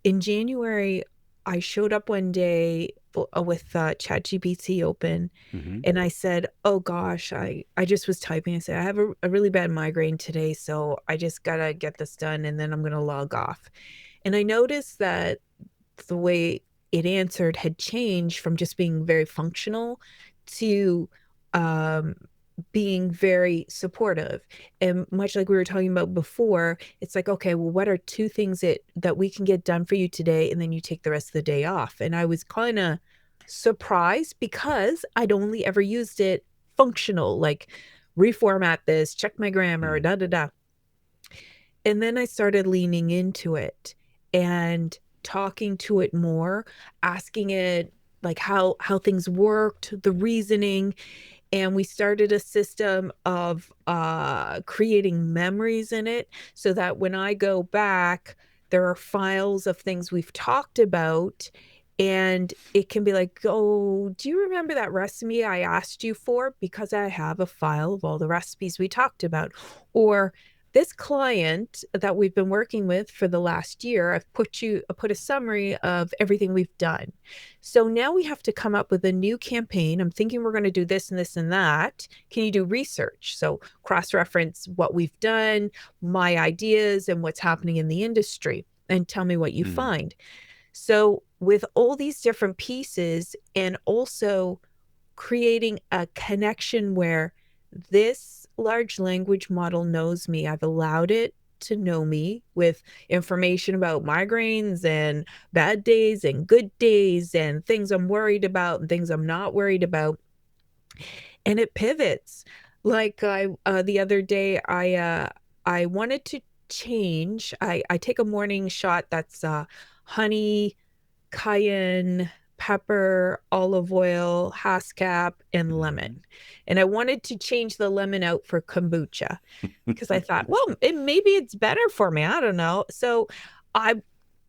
Speaker 2: in January, I showed up one day with ChatGPT open,
Speaker 1: Hmm.
Speaker 2: and I said, "Oh gosh, I just was typing. I said I have a really bad migraine today, so I just gotta get this done, and then I'm gonna log off." And I noticed that the way it answered had changed from just being very functional to um, being very supportive. And much like we were talking about before, it's like, okay, well, what are two things that we can get done for you today? And then you take the rest of the day off. And I was kind of surprised because I'd only ever used it functional, like reformat this, check my grammar,
Speaker 1: Mm.
Speaker 2: da da da. And then I started leaning into it and talking to it more, asking it like how things worked, the reasoning, and we started a system of creating memories in it so that when I go back, there are files of things we've talked about. And it can be like, oh, do you remember that recipe I asked you for? Because I have a file of all the recipes we talked about. Or this client that we've been working with for the last year, I've put a summary of everything we've done. So now we have to come up with a new campaign. I'm thinking we're going to do this and this and that. Can you do research? So cross-reference what we've done, my ideas, and what's happening in the industry, and tell me what you
Speaker 1: Mm.
Speaker 2: find. So with all these different pieces and also creating a connection where this large language model knows me, I've allowed it to know me with information about migraines and bad days and good days and things I'm worried about and things I'm not worried about. And it pivots. Like the other day, I wanted to change. I take a morning shot that's honey, cayenne, pepper, olive oil, haskap, and
Speaker 1: Mhm.
Speaker 2: lemon. And I wanted to change the lemon out for kombucha because I thought, well, maybe it's better for me. I don't know. So of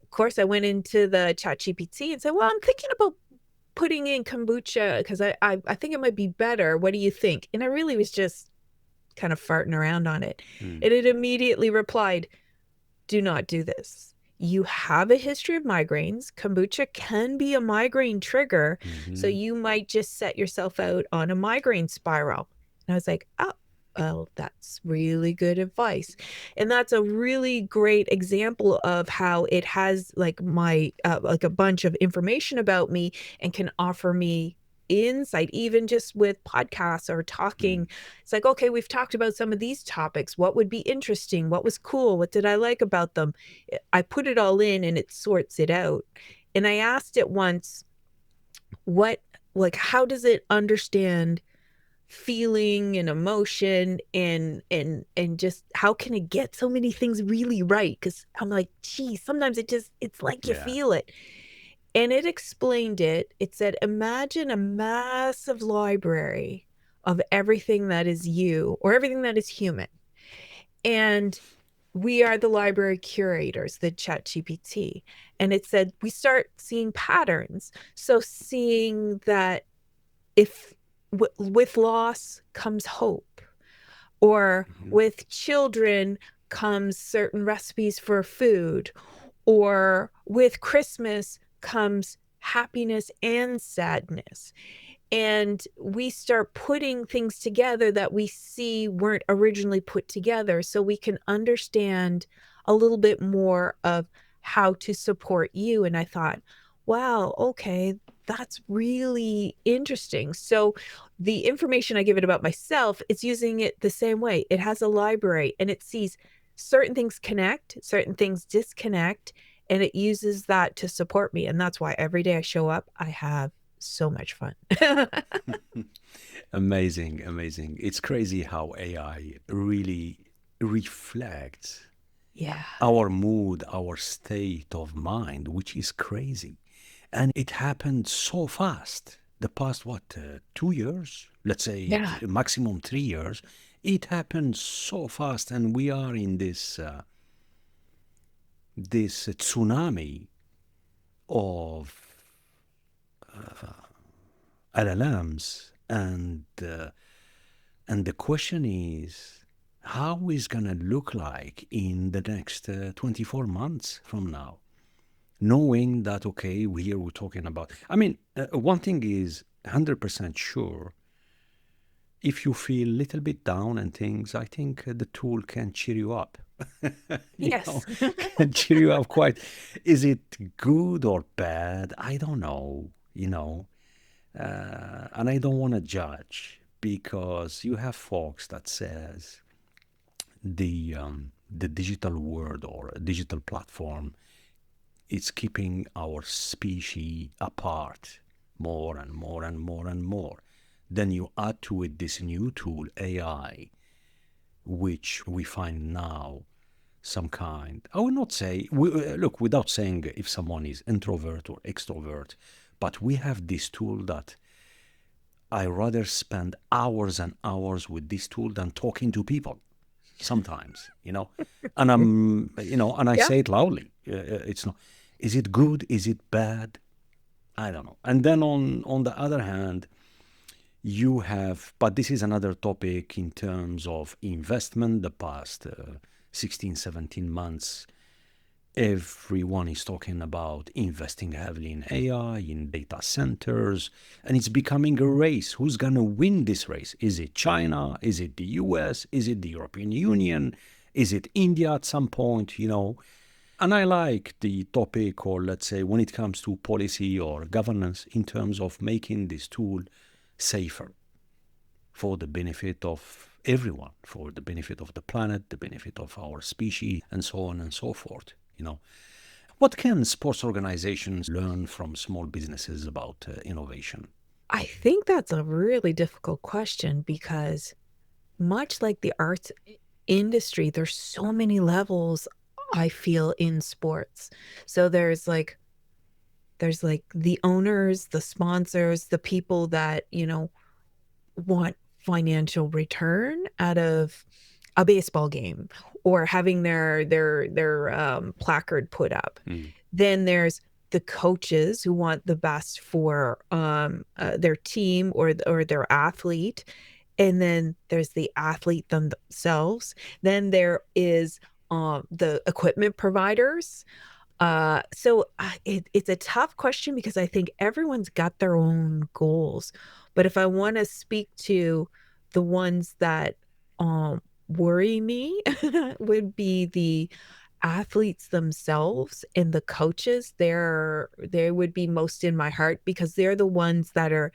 Speaker 2: course, I went into the ChatGPT and said, well, I'm thinking about putting in kombucha because I think it might be better. What do you think? And I really was just kind of farting around on it.
Speaker 1: Mm.
Speaker 2: And it immediately replied, do not do this. You have a history of migraines. Kombucha can be a migraine trigger. So
Speaker 1: Mhm.
Speaker 2: you might just set yourself out on a migraine spiral. And I was like, oh, well, that's really good advice. And that's a really great example of how it has like like a bunch of information about me and can offer me insight, even just with podcasts or talking.
Speaker 1: Mm.
Speaker 2: It's like, okay, we've talked about some of these topics. What would be interesting? What was cool? What did I like about them? I put it all in and it sorts it out. And I asked it once, what, like, how does it understand feeling and emotion and just how can it get so many things really right? Because I'm like, geez, sometimes it's like you
Speaker 1: Yeah.
Speaker 2: feel it. And it explained it. It said, imagine a massive library of everything that is you or everything that is human. And we are the library curators, the ChatGPT. And it said, we start seeing patterns. So seeing that if with loss comes hope, or
Speaker 1: Mhm.
Speaker 2: with children comes certain recipes for food, or with Christmas comes happiness and sadness. And we start putting things together that we see weren't originally put together so we can understand a little bit more of how to support you. And I thought, wow, okay, that's really interesting. So the information I give it about myself, it's using it the same way. It has a library and it sees certain things connect, certain things disconnect, and it uses that to support me. And that's why every day I show up, I have so much fun.
Speaker 1: Amazing, amazing. It's crazy how AI really reflects
Speaker 2: Yeah.
Speaker 1: our mood, our state of mind, which is crazy. And it happened so fast. The past, what, 2 years? Let's say
Speaker 2: Yeah.
Speaker 1: maximum 3 years. It happened so fast, and we are in this tsunami of LLMs, and the question is, how is gonna look like in the next 24 months from now? Knowing that, okay, here we're talking about. I mean, one thing is 100% sure. If you feel a little bit down and things, I think the tool can cheer you up. you know,
Speaker 2: Yes.
Speaker 1: can cheer you up quite. Is it good or bad? I don't know. And I don't want to judge because you have folks that says the digital world or a digital platform is keeping our species apart more and more and more and more. Then you add to it this new tool, AI, which we find now some kind. I will not say, look, without saying if someone is introvert or extrovert, but we have this tool that I rather spend hours and hours with this tool than talking to people sometimes. And and I
Speaker 2: Yeah.
Speaker 1: say it loudly. It's not, is it good? Is it bad? I don't know. And then on the other hand, you have, but this is another topic in terms of investment. The past 16, 17 months, everyone is talking about investing heavily in AI, in data centers, and it's becoming a race. Who's going to win this race? Is it China? Is it the US? Is it the European Union? Is it India at some point? And I like the topic, or let's say when it comes to policy or governance, in terms of making this tool safer for the benefit of everyone, for the benefit of the planet, the benefit of our species, and so on and so forth. What can sports organizations learn from small businesses about innovation?
Speaker 2: I think that's a really difficult question because much like the arts industry, there's so many levels I feel in sports. So there's like the owners, the sponsors, the people that, want financial return out of a baseball game or having their placard put up.
Speaker 1: Mm.
Speaker 2: Then there's the coaches who want the best for their team or their athlete. And then there's the athlete themselves. Then there is the equipment providers. It's a tough question because I think everyone's got their own goals. But if I want to speak to the ones that worry me, would be the athletes themselves and the coaches. They would be most in my heart because they're the ones that are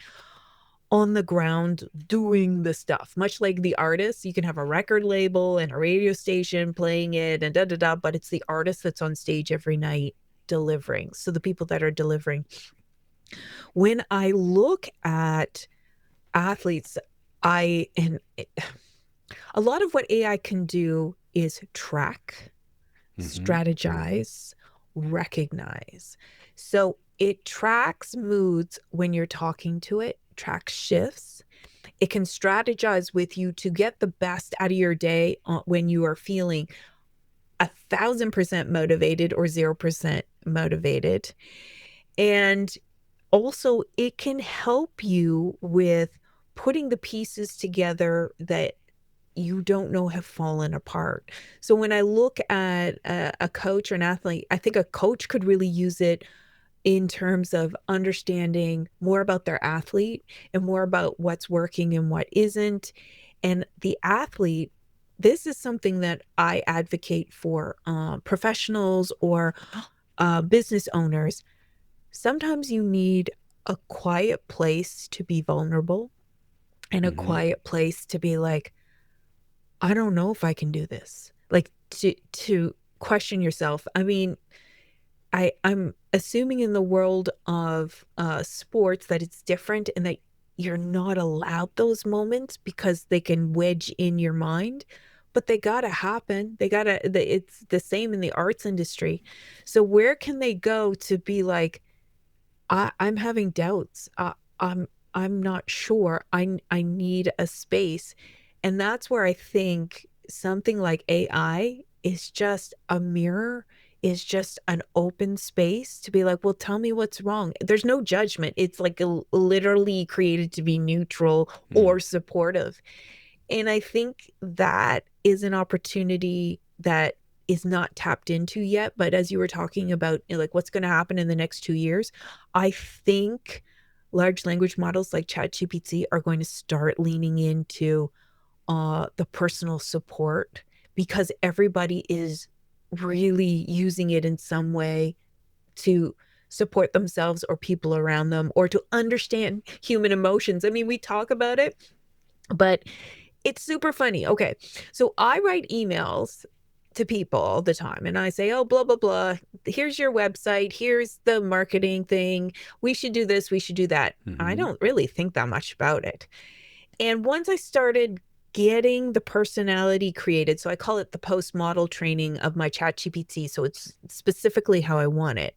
Speaker 2: on the ground doing the stuff. Much like the artists, you can have a record label and a radio station playing it and da da da, but it's the artist that's on stage every night delivering. So the people that are delivering. When I look at athletes, a lot of what AI can do is track,
Speaker 1: Mhm.
Speaker 2: strategize, recognize. So it tracks moods when you're talking to it, tracks shifts. It can strategize with you to get the best out of your day when you are feeling 1,000% motivated or 0% motivated. And also, it can help you with putting the pieces together that you don't know have fallen apart. So when I look at a coach or an athlete, I think a coach could really use it in terms of understanding more about their athlete and more about what's working and what isn't. And the athlete, this is something that I advocate for professionals or business owners. Sometimes you need a quiet place to be vulnerable and a
Speaker 1: Mhm.
Speaker 2: quiet place to be like, I don't know if I can do this. Like to question yourself. I mean, I'm assuming in the world of sports that it's different and that you're not allowed those moments because they can wedge in your mind, but they gotta happen. It's the same in the arts industry. So where can they go to be like, I'm having doubts. I'm I'm not sure. I need a space. And that's where I think something like AI is just a mirror, is just an open space to be like, well, tell me what's wrong. There's no judgment. It's like literally created to be neutral
Speaker 1: Mm.
Speaker 2: or supportive. And I think that is an opportunity that is not tapped into yet. But as you were talking about, like what's going to happen in the next 2 years, I think large language models like ChatGPT are going to start leaning into the personal support because everybody is really using it in some way to support themselves or people around them or to understand human emotions. I mean, we talk about it, but it's super funny. Okay. So I write emails to people all the time and I say, oh, blah, blah, blah. Here's your website. Here's the marketing thing. We should do this. We should do that. I
Speaker 1: Mhm.
Speaker 2: don't really think that much about it. And once I started getting the personality created, so I call it the post model training of my chat GPT. So it's specifically how I want it.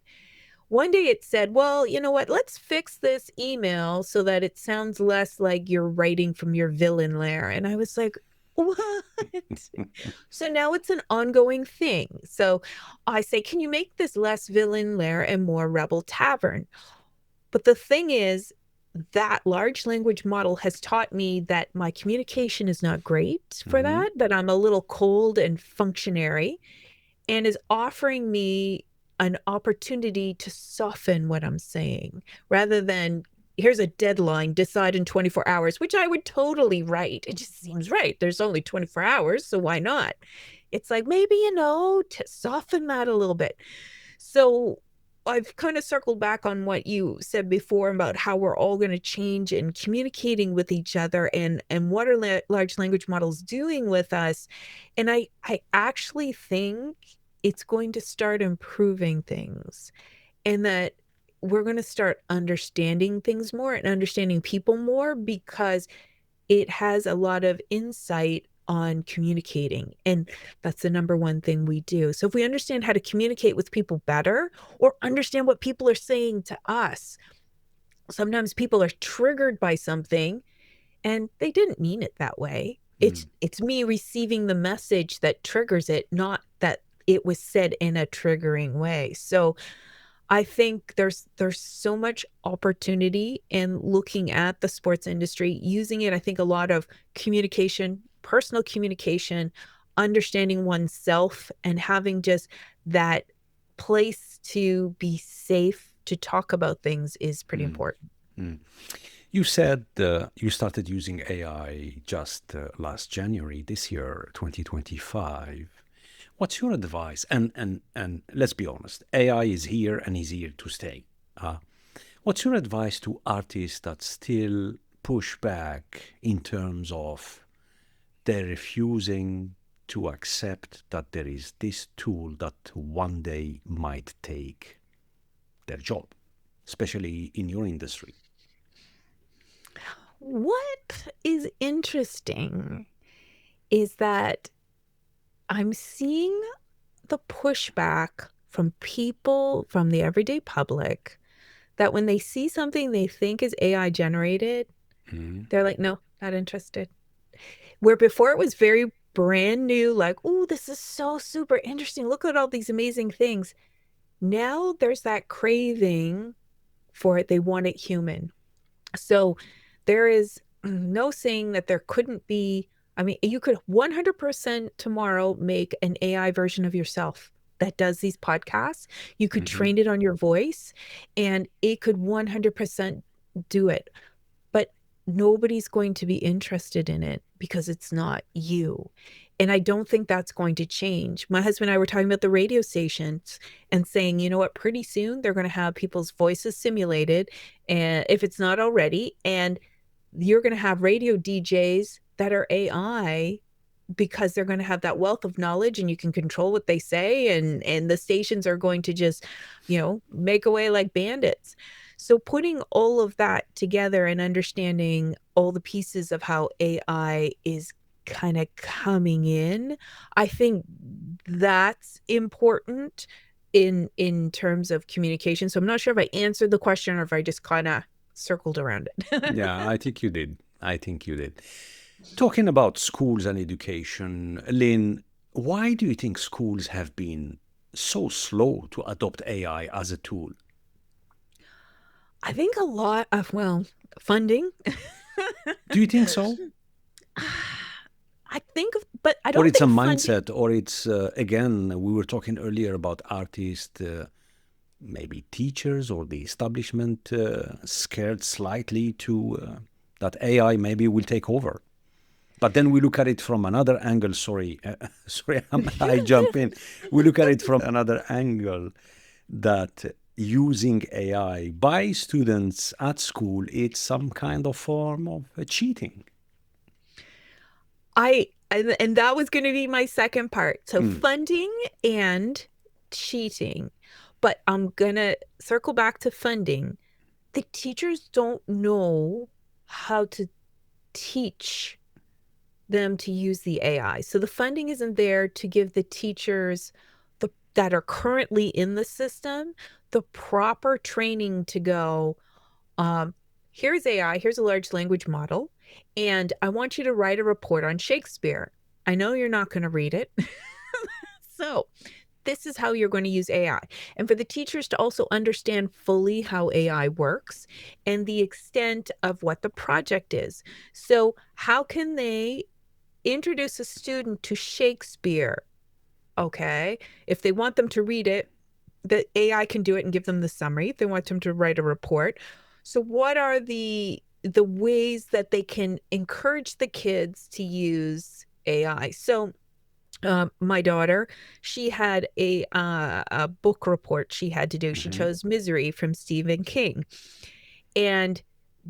Speaker 2: One day it said, well, you know what? Let's fix this email so that it sounds less like you're writing from your villain lair. And I was like, what? So now it's an ongoing thing. So I say, can you make this less villain lair and more rebel tavern? But the thing is, that large language model has taught me that my communication is not great for
Speaker 1: Mhm.
Speaker 2: that I'm a little cold and functionary and is offering me an opportunity to soften what I'm saying rather than here's a deadline, decide in 24 hours, which I would totally write. It just seems right. There's only 24 hours, so why not? It's like maybe, to soften that a little bit. So I've kind of circled back on what you said before about how we're all going to change in communicating with each other, and what are large language models doing with us. And I actually think it's going to start improving things, and that we're going to start understanding things more and understanding people more, because it has a lot of insight on communicating. And that's the number one thing we do. So if we understand how to communicate with people better, or understand what people are saying to us, sometimes people are triggered by something and they didn't mean it that way. It's me receiving the message that triggers it, not that it was said in a triggering way. So I think there's so much opportunity in looking at the sports industry, using it. I think a lot of communication, personal communication, understanding oneself, and having just that place to be safe to talk about things is pretty
Speaker 1: Mm,
Speaker 2: important.
Speaker 1: mm. You said you started using AI just last January this year, 2025. What's your advice? And let's be honest, AI is here and is here to stay. Uh, what's your advice to artists that still push back in terms of they're refusing to accept that there is this tool that one day might take their job, especially in your industry?
Speaker 2: What is interesting is that I'm seeing the pushback from people, from the everyday public, that when they see something they think is AI generated,
Speaker 1: Mm,
Speaker 2: they're like, no, not interested. Where before it was very brand new, like, oh, this is so super interesting. Look at all these amazing things. Now there's that craving for it. They want it human. So there is no saying that there couldn't be. I mean, you could 100% tomorrow make an AI version of yourself that does these podcasts. You could
Speaker 1: mhm,
Speaker 2: train it on your voice, and it could 100% do it. But nobody's going to be interested in it because it's not you. And I don't think that's going to change. My husband and I were talking about the radio stations and saying, you know what, pretty soon they're going to have people's voices simulated, and if it's not already, and you're going to have radio DJs that are AI, because they're going to have that wealth of knowledge and you can control what they say, and the stations are going to just, make away like bandits. So putting all of that together and understanding all the pieces of how AI is kind of coming in, I think that's important in terms of communication. So I'm not sure if I answered the question or if I just kind of circled around it.
Speaker 1: yeah, I think you did. I think you did. Talking about schools and education, Lynn, why do you think schools have been so slow to adopt AI as a tool?
Speaker 2: I think a lot of, well, funding.
Speaker 1: Do you think so?
Speaker 2: I think, but I
Speaker 1: Or
Speaker 2: don't
Speaker 1: it's a
Speaker 2: think funding.
Speaker 1: mindset, or it's, again, we were talking earlier about artists, maybe teachers or the establishment scared slightly to that AI maybe will take over. But then we look at it from another angle. Sorry, sorry, I jump in. We look at it from another angle that using AI by students at school, it's some kind of form of cheating.
Speaker 2: And that was going to be my second part. So
Speaker 1: Mm,
Speaker 2: funding and cheating. But I'm going to circle back to funding. The teachers don't know how to teach them to use the AI. So the funding isn't there to give the teachers that are currently in the system the proper training to go, um, here's AI, here's a large language model, and I want you to write a report on Shakespeare. I know you're not going to read it. So this is how you're going to use AI. And for the teachers to also understand fully how AI works and the extent of what the project is. So how can they introduce a student to Shakespeare? Okay. If they want them to read it, the AI can do it and give them the summary. If they want them to write a report. So what are the ways that they can encourage the kids to use AI? So My daughter, she had a book report she had to do. She
Speaker 1: Hmm.
Speaker 2: chose Misery from Stephen King. And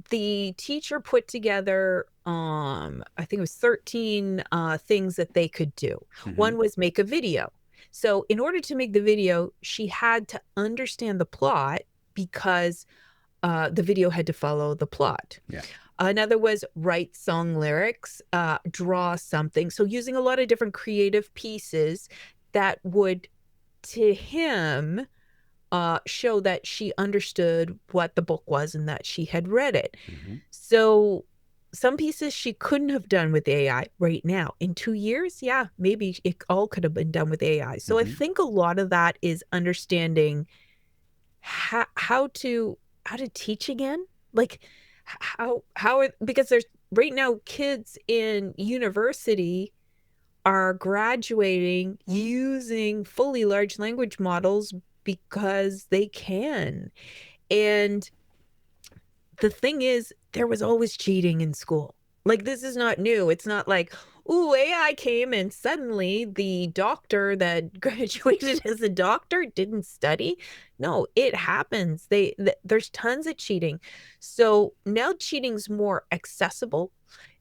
Speaker 2: the teacher put together, I think it was 13 things that they could do.
Speaker 1: Hmm.
Speaker 2: One was make a video. So in order to make the video, she had to understand the plot because the video had to follow the plot.
Speaker 1: Yeah.
Speaker 2: Another was write song lyrics, draw something. So using a lot of different creative pieces that would, to him, show that she understood what the book was and that she had read it.
Speaker 1: Hmm.
Speaker 2: So some pieces she couldn't have done with AI right now. In 2 years, yeah, maybe it all could have been done with AI. So I
Speaker 1: Hmm.
Speaker 2: think a lot of that is understanding how to teach again. Like how are, because there's right now kids in university are graduating using fully large language models because they can. And the thing is, there was always cheating in school. Like, this is not new. It's not like, ooh, AI came and suddenly the doctor that graduated as a doctor didn't study. No, it happens. There's tons of cheating. So now cheating's more accessible,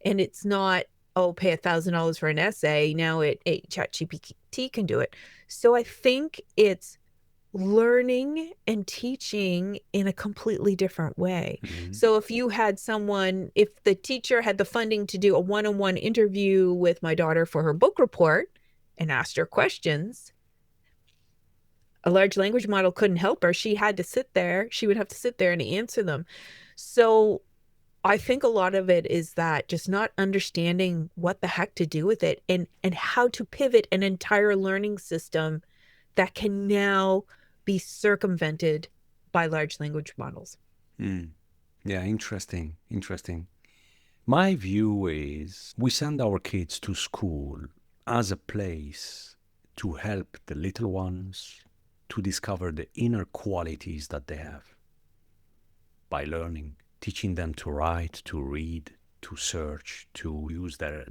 Speaker 2: and it's not, oh, pay $1,000 for an essay. Now ChatGPT can do it. So I think it's learning and teaching in a completely different way.
Speaker 1: Hmm.
Speaker 2: So if the teacher had the funding to do a one-on-one interview with my daughter for her book report and asked her questions, a large language model couldn't help her. She would have to sit there and answer them. So I think a lot of it is that just not understanding what the heck to do with it, and how to pivot an entire learning system that can now be circumvented by large language models.
Speaker 1: Mm. Yeah, interesting. Interesting. My view is we send our kids to school as a place to help the little ones to discover the inner qualities that they have by learning, teaching them to write, to read, to search, to use their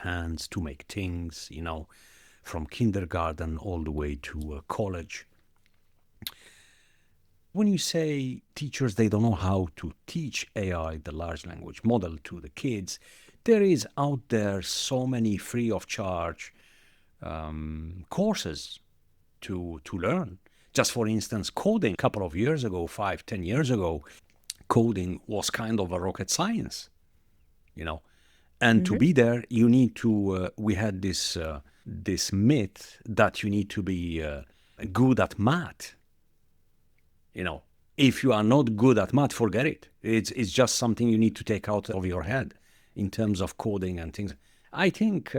Speaker 1: hands to make things, from kindergarten all the way to college. When you say teachers, they don't know how to teach AI, the large language model, to the kids, there is out there so many free of charge courses to learn. Just for instance, coding. A couple of years ago, 5, 10 years ago, coding was kind of a rocket science, you know. And to
Speaker 2: Mm-hmm.
Speaker 1: be there, you need to. We had this myth that you need to be good at math. You know, if you are not good at math, forget it. It's just something you need to take out of your head in terms of coding and things. I think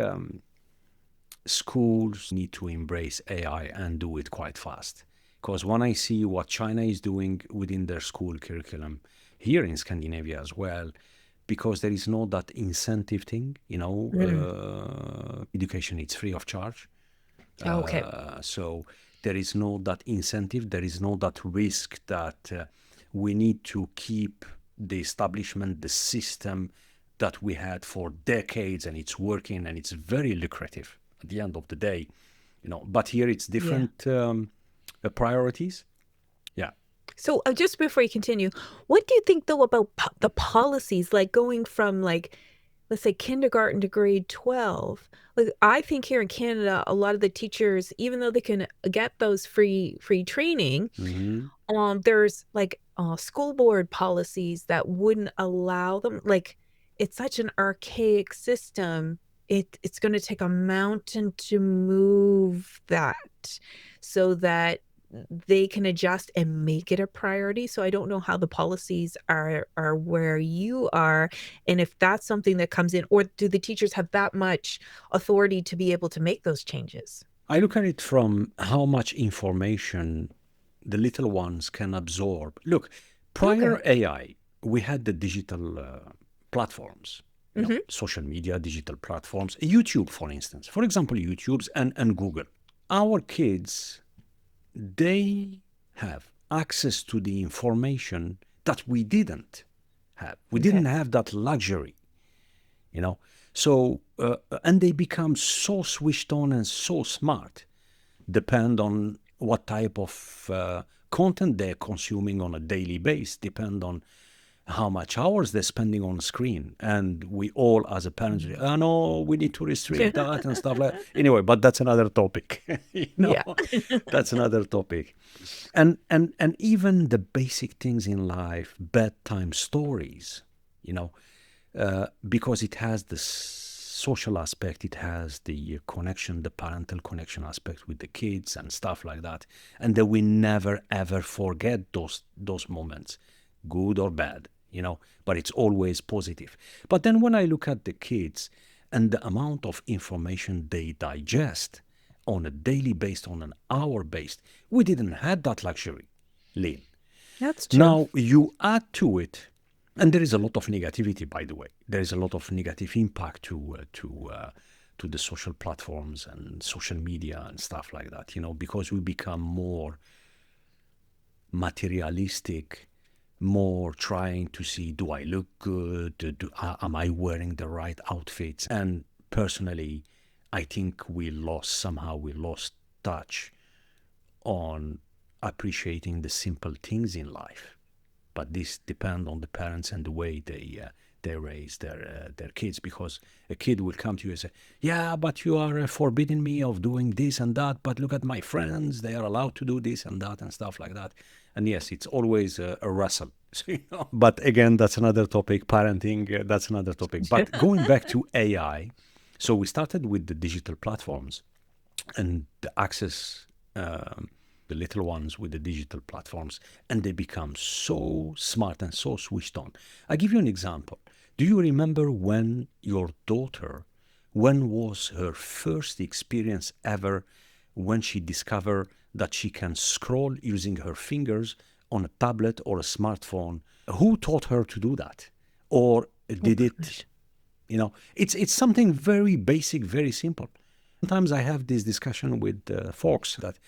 Speaker 1: schools need to embrace AI and do it quite fast. Because when I see what China is doing within their school curriculum here in Scandinavia as well, because there is no that incentive thing,
Speaker 2: Mm.
Speaker 1: education it's free of charge.
Speaker 2: Okay.
Speaker 1: So there is no that incentive, there is no that risk that we need to keep the establishment, the system that we had for decades, and it's working and it's very lucrative at the end of the day. But here it's
Speaker 2: Yeah.
Speaker 1: different priorities. Yeah.
Speaker 2: So just before you continue, what do you think though about the policies, like going from, like, let's say kindergarten to grade 12? Like, I think here in Canada, a lot of the teachers, even though they can get those free training,
Speaker 1: Hmm.
Speaker 2: there's like school board policies that wouldn't allow them. Like, it's such an archaic system. It's going to take a mountain to move that so that they can adjust and make it a priority. So I don't know how the policies are where you are, and if that's something that comes in, or do the teachers have that much authority to be able to make those changes?
Speaker 1: I look at it from how much information the little ones can absorb. Look,
Speaker 2: Okay.
Speaker 1: prior AI, we had the digital platforms,
Speaker 2: Hmm.
Speaker 1: social media, digital platforms, YouTube, for instance. For example, YouTube's and Google. Our kids, they have access to the information that we didn't have. We
Speaker 2: Okay.
Speaker 1: didn't have that luxury. you know. So and they become so switched on and so smart, depend on what type of content they're consuming on a daily basis, depend on how much hours they're spending on screen. And we all as a parent say,
Speaker 2: Mm.
Speaker 1: oh no, we need to restrict that and stuff like that. Anyway, but that's another topic.
Speaker 2: Yeah.
Speaker 1: That's another topic. And even the basic things in life, bedtime stories, you know, because it has the social aspect, it has the connection, the parental connection aspect with the kids and stuff like that, and that we never ever forget those moments, good or bad, but it's always positive. But then when I look at the kids and the amount of information they digest on a daily based, on an hour based, we didn't have that luxury, Lynn.
Speaker 2: That's true.
Speaker 1: Now you add to it, and there is a lot of negativity, by the way. There is a lot of negative impact to the social platforms and social media and stuff like that. Because we become more materialistic, more trying to see, do I look good? Am I wearing the right outfits? And personally, I think somehow we lost touch on appreciating the simple things in life. But this depends on the parents and the way they raise their kids, because a kid will come to you and say, yeah, but you are forbidding me of doing this and that, but look at my friends, they are allowed to do this and that and stuff like that. And yes, it's always a wrestle. But again, that's another topic. Parenting, that's another topic. But going back to AI, so we started with the digital platforms and the access, the little ones with the digital platforms, and they become so smart and so switched on. I give you an example. Do you remember when your daughter, when was her first experience ever when she discovered that she can scroll using her fingers on a tablet or a smartphone? Who taught her to do that? Or
Speaker 2: Oh
Speaker 1: did it,
Speaker 2: gosh.
Speaker 1: it's something very basic, very simple. Sometimes I have this discussion with folks that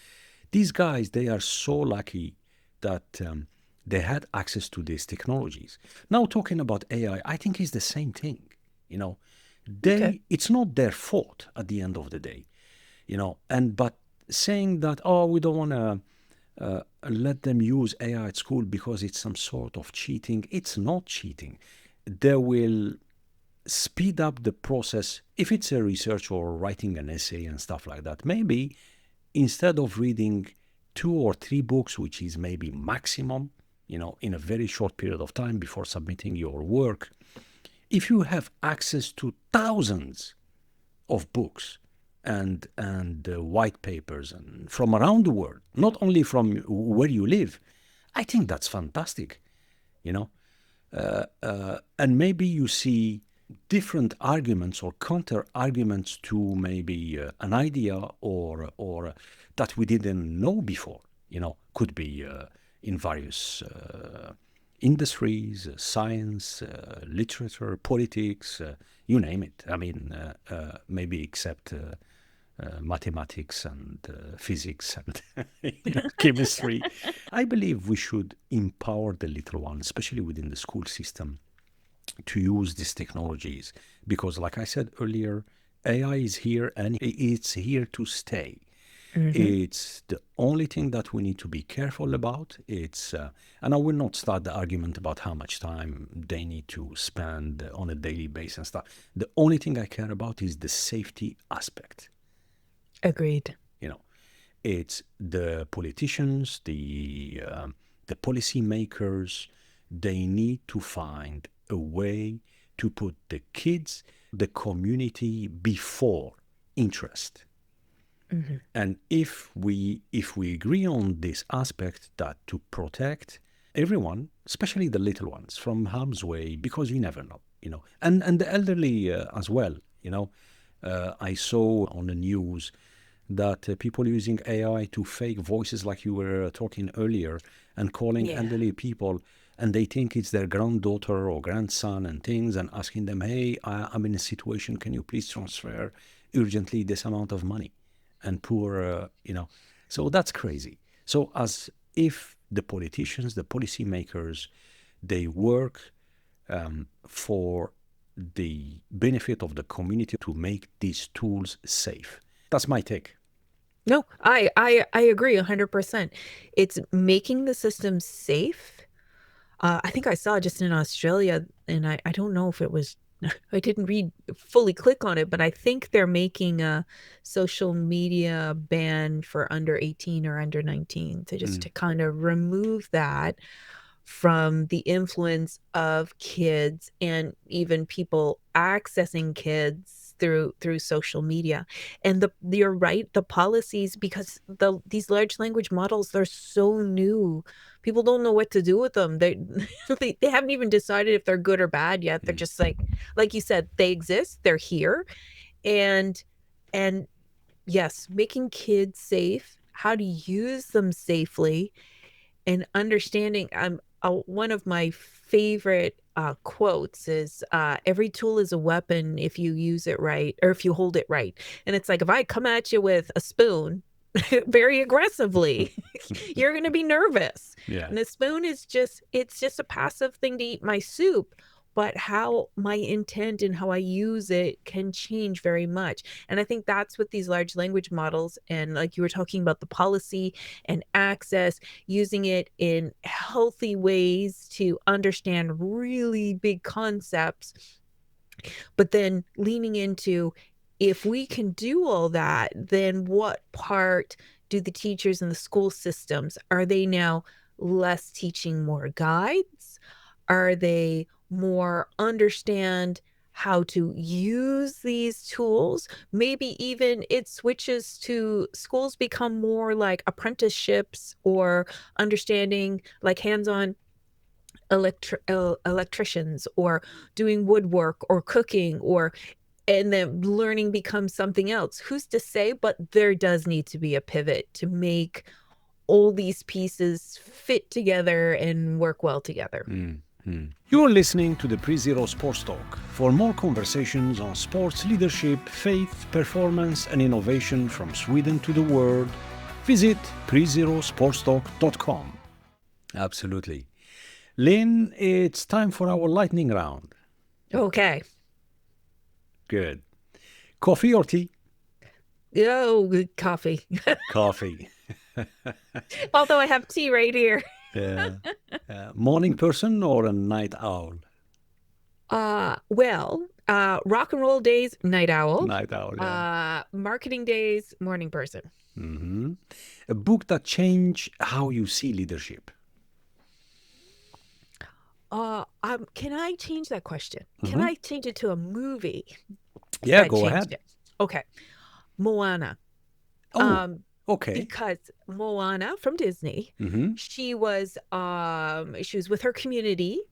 Speaker 1: these guys, they are so lucky that they had access to these technologies. Now, talking about AI, I think it's the same thing. You know,
Speaker 2: Okay.
Speaker 1: it's not their fault at the end of the day. But saying that, oh, we don't want to let them use AI at school because it's some sort of cheating. It's not cheating. They will speed up the process. If it's a research or writing an essay and stuff like that, maybe instead of reading 2 or 3 books, which is maybe maximum, in a very short period of time before submitting your work, if you have access to thousands of books and white papers and from around the world, not only from where you live, I think that's fantastic. You know, and maybe you see different arguments or counter arguments to maybe an idea or that we didn't know before. Could be in various industries, science, literature, politics, you name it. I mean, maybe except mathematics and physics and chemistry. I believe we should empower the little ones, especially within the school system, to use these technologies, because like I said earlier, AI is here and it's here to stay.
Speaker 2: Hmm.
Speaker 1: It's the only thing that we need to be careful about. And I will not start the argument about how much time they need to spend on a daily basis and stuff. The only thing I care about is the safety aspect.
Speaker 2: Agreed.
Speaker 1: You know, it's the politicians, the policy makers. They need to find a way to put the kids, the community before interest.
Speaker 2: Hmm.
Speaker 1: And if we agree on this aspect, that to protect everyone, especially the little ones, from harm's way, because you never know, and the elderly as well. I saw on the news that people using AI to fake voices, like you were talking earlier, and calling
Speaker 2: Yeah.
Speaker 1: elderly people, and they think it's their granddaughter or grandson and things, and asking them, hey, I'm in a situation, can you please transfer urgently this amount of money? And poor, so that's crazy. So as if the politicians, the policymakers, they work for the benefit of the community to make these tools safe. That's my take.
Speaker 2: No, I agree 100%. It's making the system safe. I think I saw just in Australia, and I don't know if it was, I didn't read fully click on it, but I think they're making a social media ban for under 18 or under 19 to kind of remove that from the influence of kids and even people accessing kids through social media. And you're right, the policies, because these large language models, they're so new. People don't know what to do with them. They haven't even decided if they're good or bad yet. They're just like you said, they exist, they're here. And yes, making kids safe, how to use them safely, and understanding. One of my favorite quotes is, every tool is a weapon if you use it right, or if you hold it right. And it's like, if I come at you with a spoon very aggressively, you're going to be nervous.
Speaker 1: Yeah.
Speaker 2: And the spoon is it's just a passive thing to eat my soup. But how my intent and how I use it can change very much. And I think that's what these large language models, and like you were talking about the policy and access, using it in healthy ways to understand really big concepts, but then leaning into, if we can do all that, then what part do the teachers and the school systems, are they now less teaching more guides? Are they more understand how to use these tools? Maybe even it switches to schools become more like apprenticeships, or understanding like hands-on electricians, or doing woodwork or cooking, and then learning becomes something else. Who's to say? But there does need to be a pivot to make all these pieces fit together and work well together.
Speaker 1: You're listening to the Pre-Zero Sports Talk. For more conversations on sports leadership, faith, performance, and innovation from Sweden to the world, visit prezerosportstalk.com. Absolutely. Lynn, it's time for our lightning round.
Speaker 2: Okay.
Speaker 1: Good. Coffee or tea?
Speaker 2: Oh, good coffee.
Speaker 1: Coffee.
Speaker 2: Although I have tea right here.
Speaker 1: Yeah. Morning person or a night owl?
Speaker 2: Well, rock and roll days, night owl.
Speaker 1: Night owl, yeah.
Speaker 2: Marketing days, morning person.
Speaker 1: A book that changed how you see leadership?
Speaker 2: Can I change that question? Can I change it to a movie?
Speaker 1: Yeah, go ahead.
Speaker 2: Okay. Moana.
Speaker 1: Okay.
Speaker 2: Because Moana from Disney, she was with her community,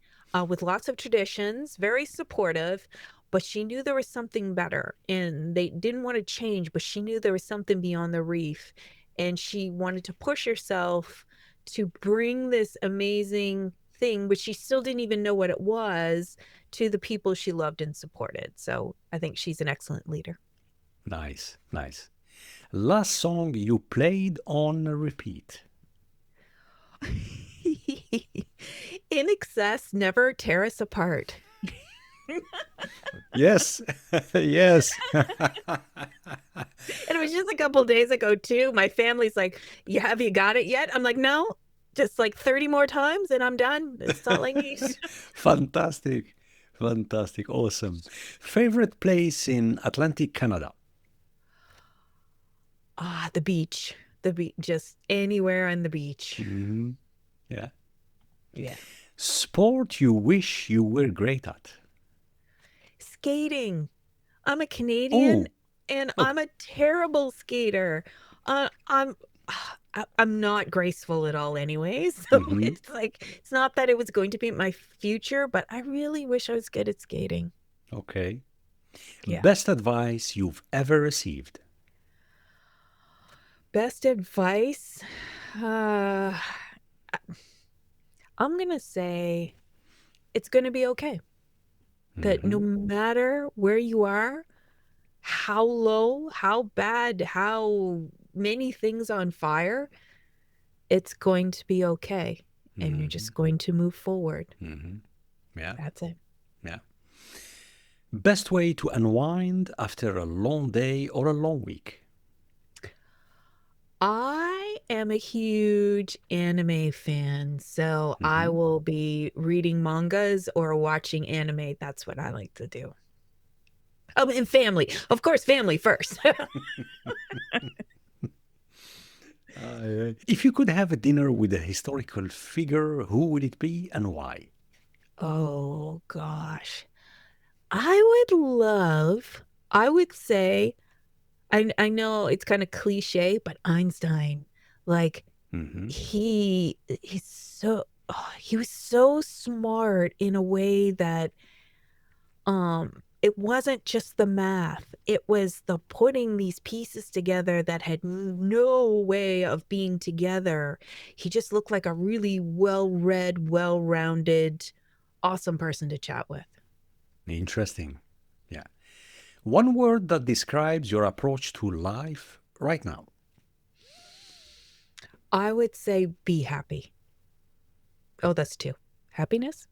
Speaker 2: with lots of traditions, very supportive, but she knew there was something better, and they didn't want to change, but she knew there was something beyond the reef, and she wanted to push herself to bring this amazing thing, which she still didn't even know what it was, to the people she loved and supported. So I think she's an excellent leader.
Speaker 1: Nice, nice. Last song you played on repeat?
Speaker 2: In Excess, Never Tear Us Apart.
Speaker 1: Yes, yes.
Speaker 2: And it was just a couple days ago too. My family's like, "Yeah, have you got it yet?" I'm like, "No, just like 30 more times and I'm done. That's all I need."
Speaker 1: Fantastic, fantastic, awesome. Favorite place in Atlantic Canada?
Speaker 2: The beach. The beach, just anywhere on the beach.
Speaker 1: Yeah.
Speaker 2: Yeah.
Speaker 1: Sport you wish you were great at?
Speaker 2: Skating. I'm a Canadian, and I'm a terrible skater. I'm not graceful at all anyways. So it's like, it's not that it was going to be my future, but I really wish I was good at skating.
Speaker 1: Okay.
Speaker 2: Yeah.
Speaker 1: Best advice you've ever received?
Speaker 2: Best advice? I'm going to say it's going to be okay. That no matter where you are, how low, how bad, how many things on fire, it's going to be okay. And you're just going to move forward.
Speaker 1: Yeah.
Speaker 2: That's it.
Speaker 1: Yeah. Best way to unwind after a long day or a long week?
Speaker 2: I am a huge anime fan, so I
Speaker 1: Hmm.
Speaker 2: will be reading mangas or watching anime. That's what I like to do. Oh, and family. Of course, family first.
Speaker 1: If you could have a dinner with a historical figure, who would it be and why?
Speaker 2: Oh gosh. I would say, I know it's kind of cliche, but Einstein. Like
Speaker 1: Hmm.
Speaker 2: he's so he was so smart in a way that it wasn't just the math. It was the putting these pieces together that had no way of being together. He just looked like a really well-read, well-rounded, awesome person to chat with.
Speaker 1: Interesting. Yeah. One word that describes your approach to life right now.
Speaker 2: I would say be happy. Oh, that's two. Happiness?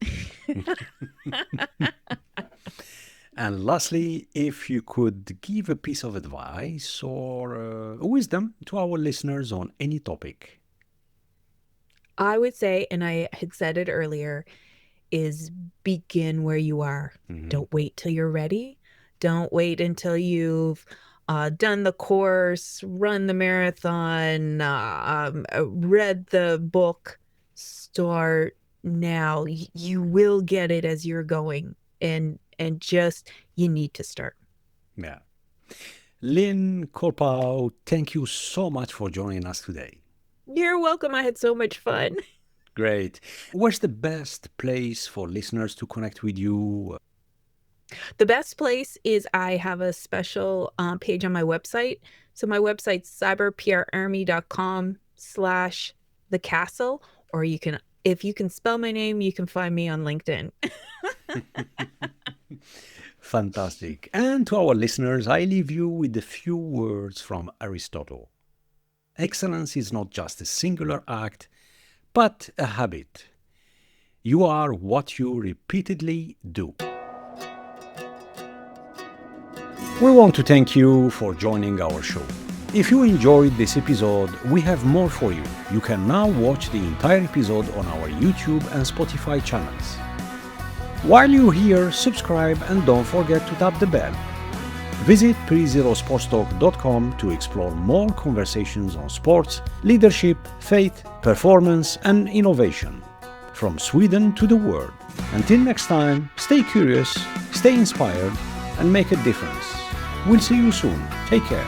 Speaker 1: And lastly, if you could give a piece of advice or wisdom to our listeners on any topic.
Speaker 2: I would say, and I had said it earlier, is begin where you are.
Speaker 1: Hmm.
Speaker 2: Don't wait till you're ready. Don't wait until you've done the course, run the marathon, read the book. Start now. You will get it as you're going, and just you need to start.
Speaker 1: Yeah. Lynn Colepaugh, thank you so much for joining us today.
Speaker 2: You're welcome. I had so much fun.
Speaker 1: Great. Where's the best place for listeners to connect with you?
Speaker 2: The best place is I have a special page on my website. So my website's cyberprarmy.com/the castle, or you can, if you can spell my name, you can find me on LinkedIn.
Speaker 1: Fantastic. And to our listeners, I leave you with a few words from Aristotle. Excellence is not just a singular act, but a habit. You are what you repeatedly do. We want to thank you for joining our show. If you enjoyed this episode, we have more for you. You can now watch the entire episode on our YouTube and Spotify channels. While you're here, subscribe and don't forget to tap the bell. Visit prezerosportstalk.com to explore more conversations on sports, leadership, faith, performance, and innovation. From Sweden to the world. Until next time, stay curious, stay inspired, and make a difference. We'll see you soon. Take care.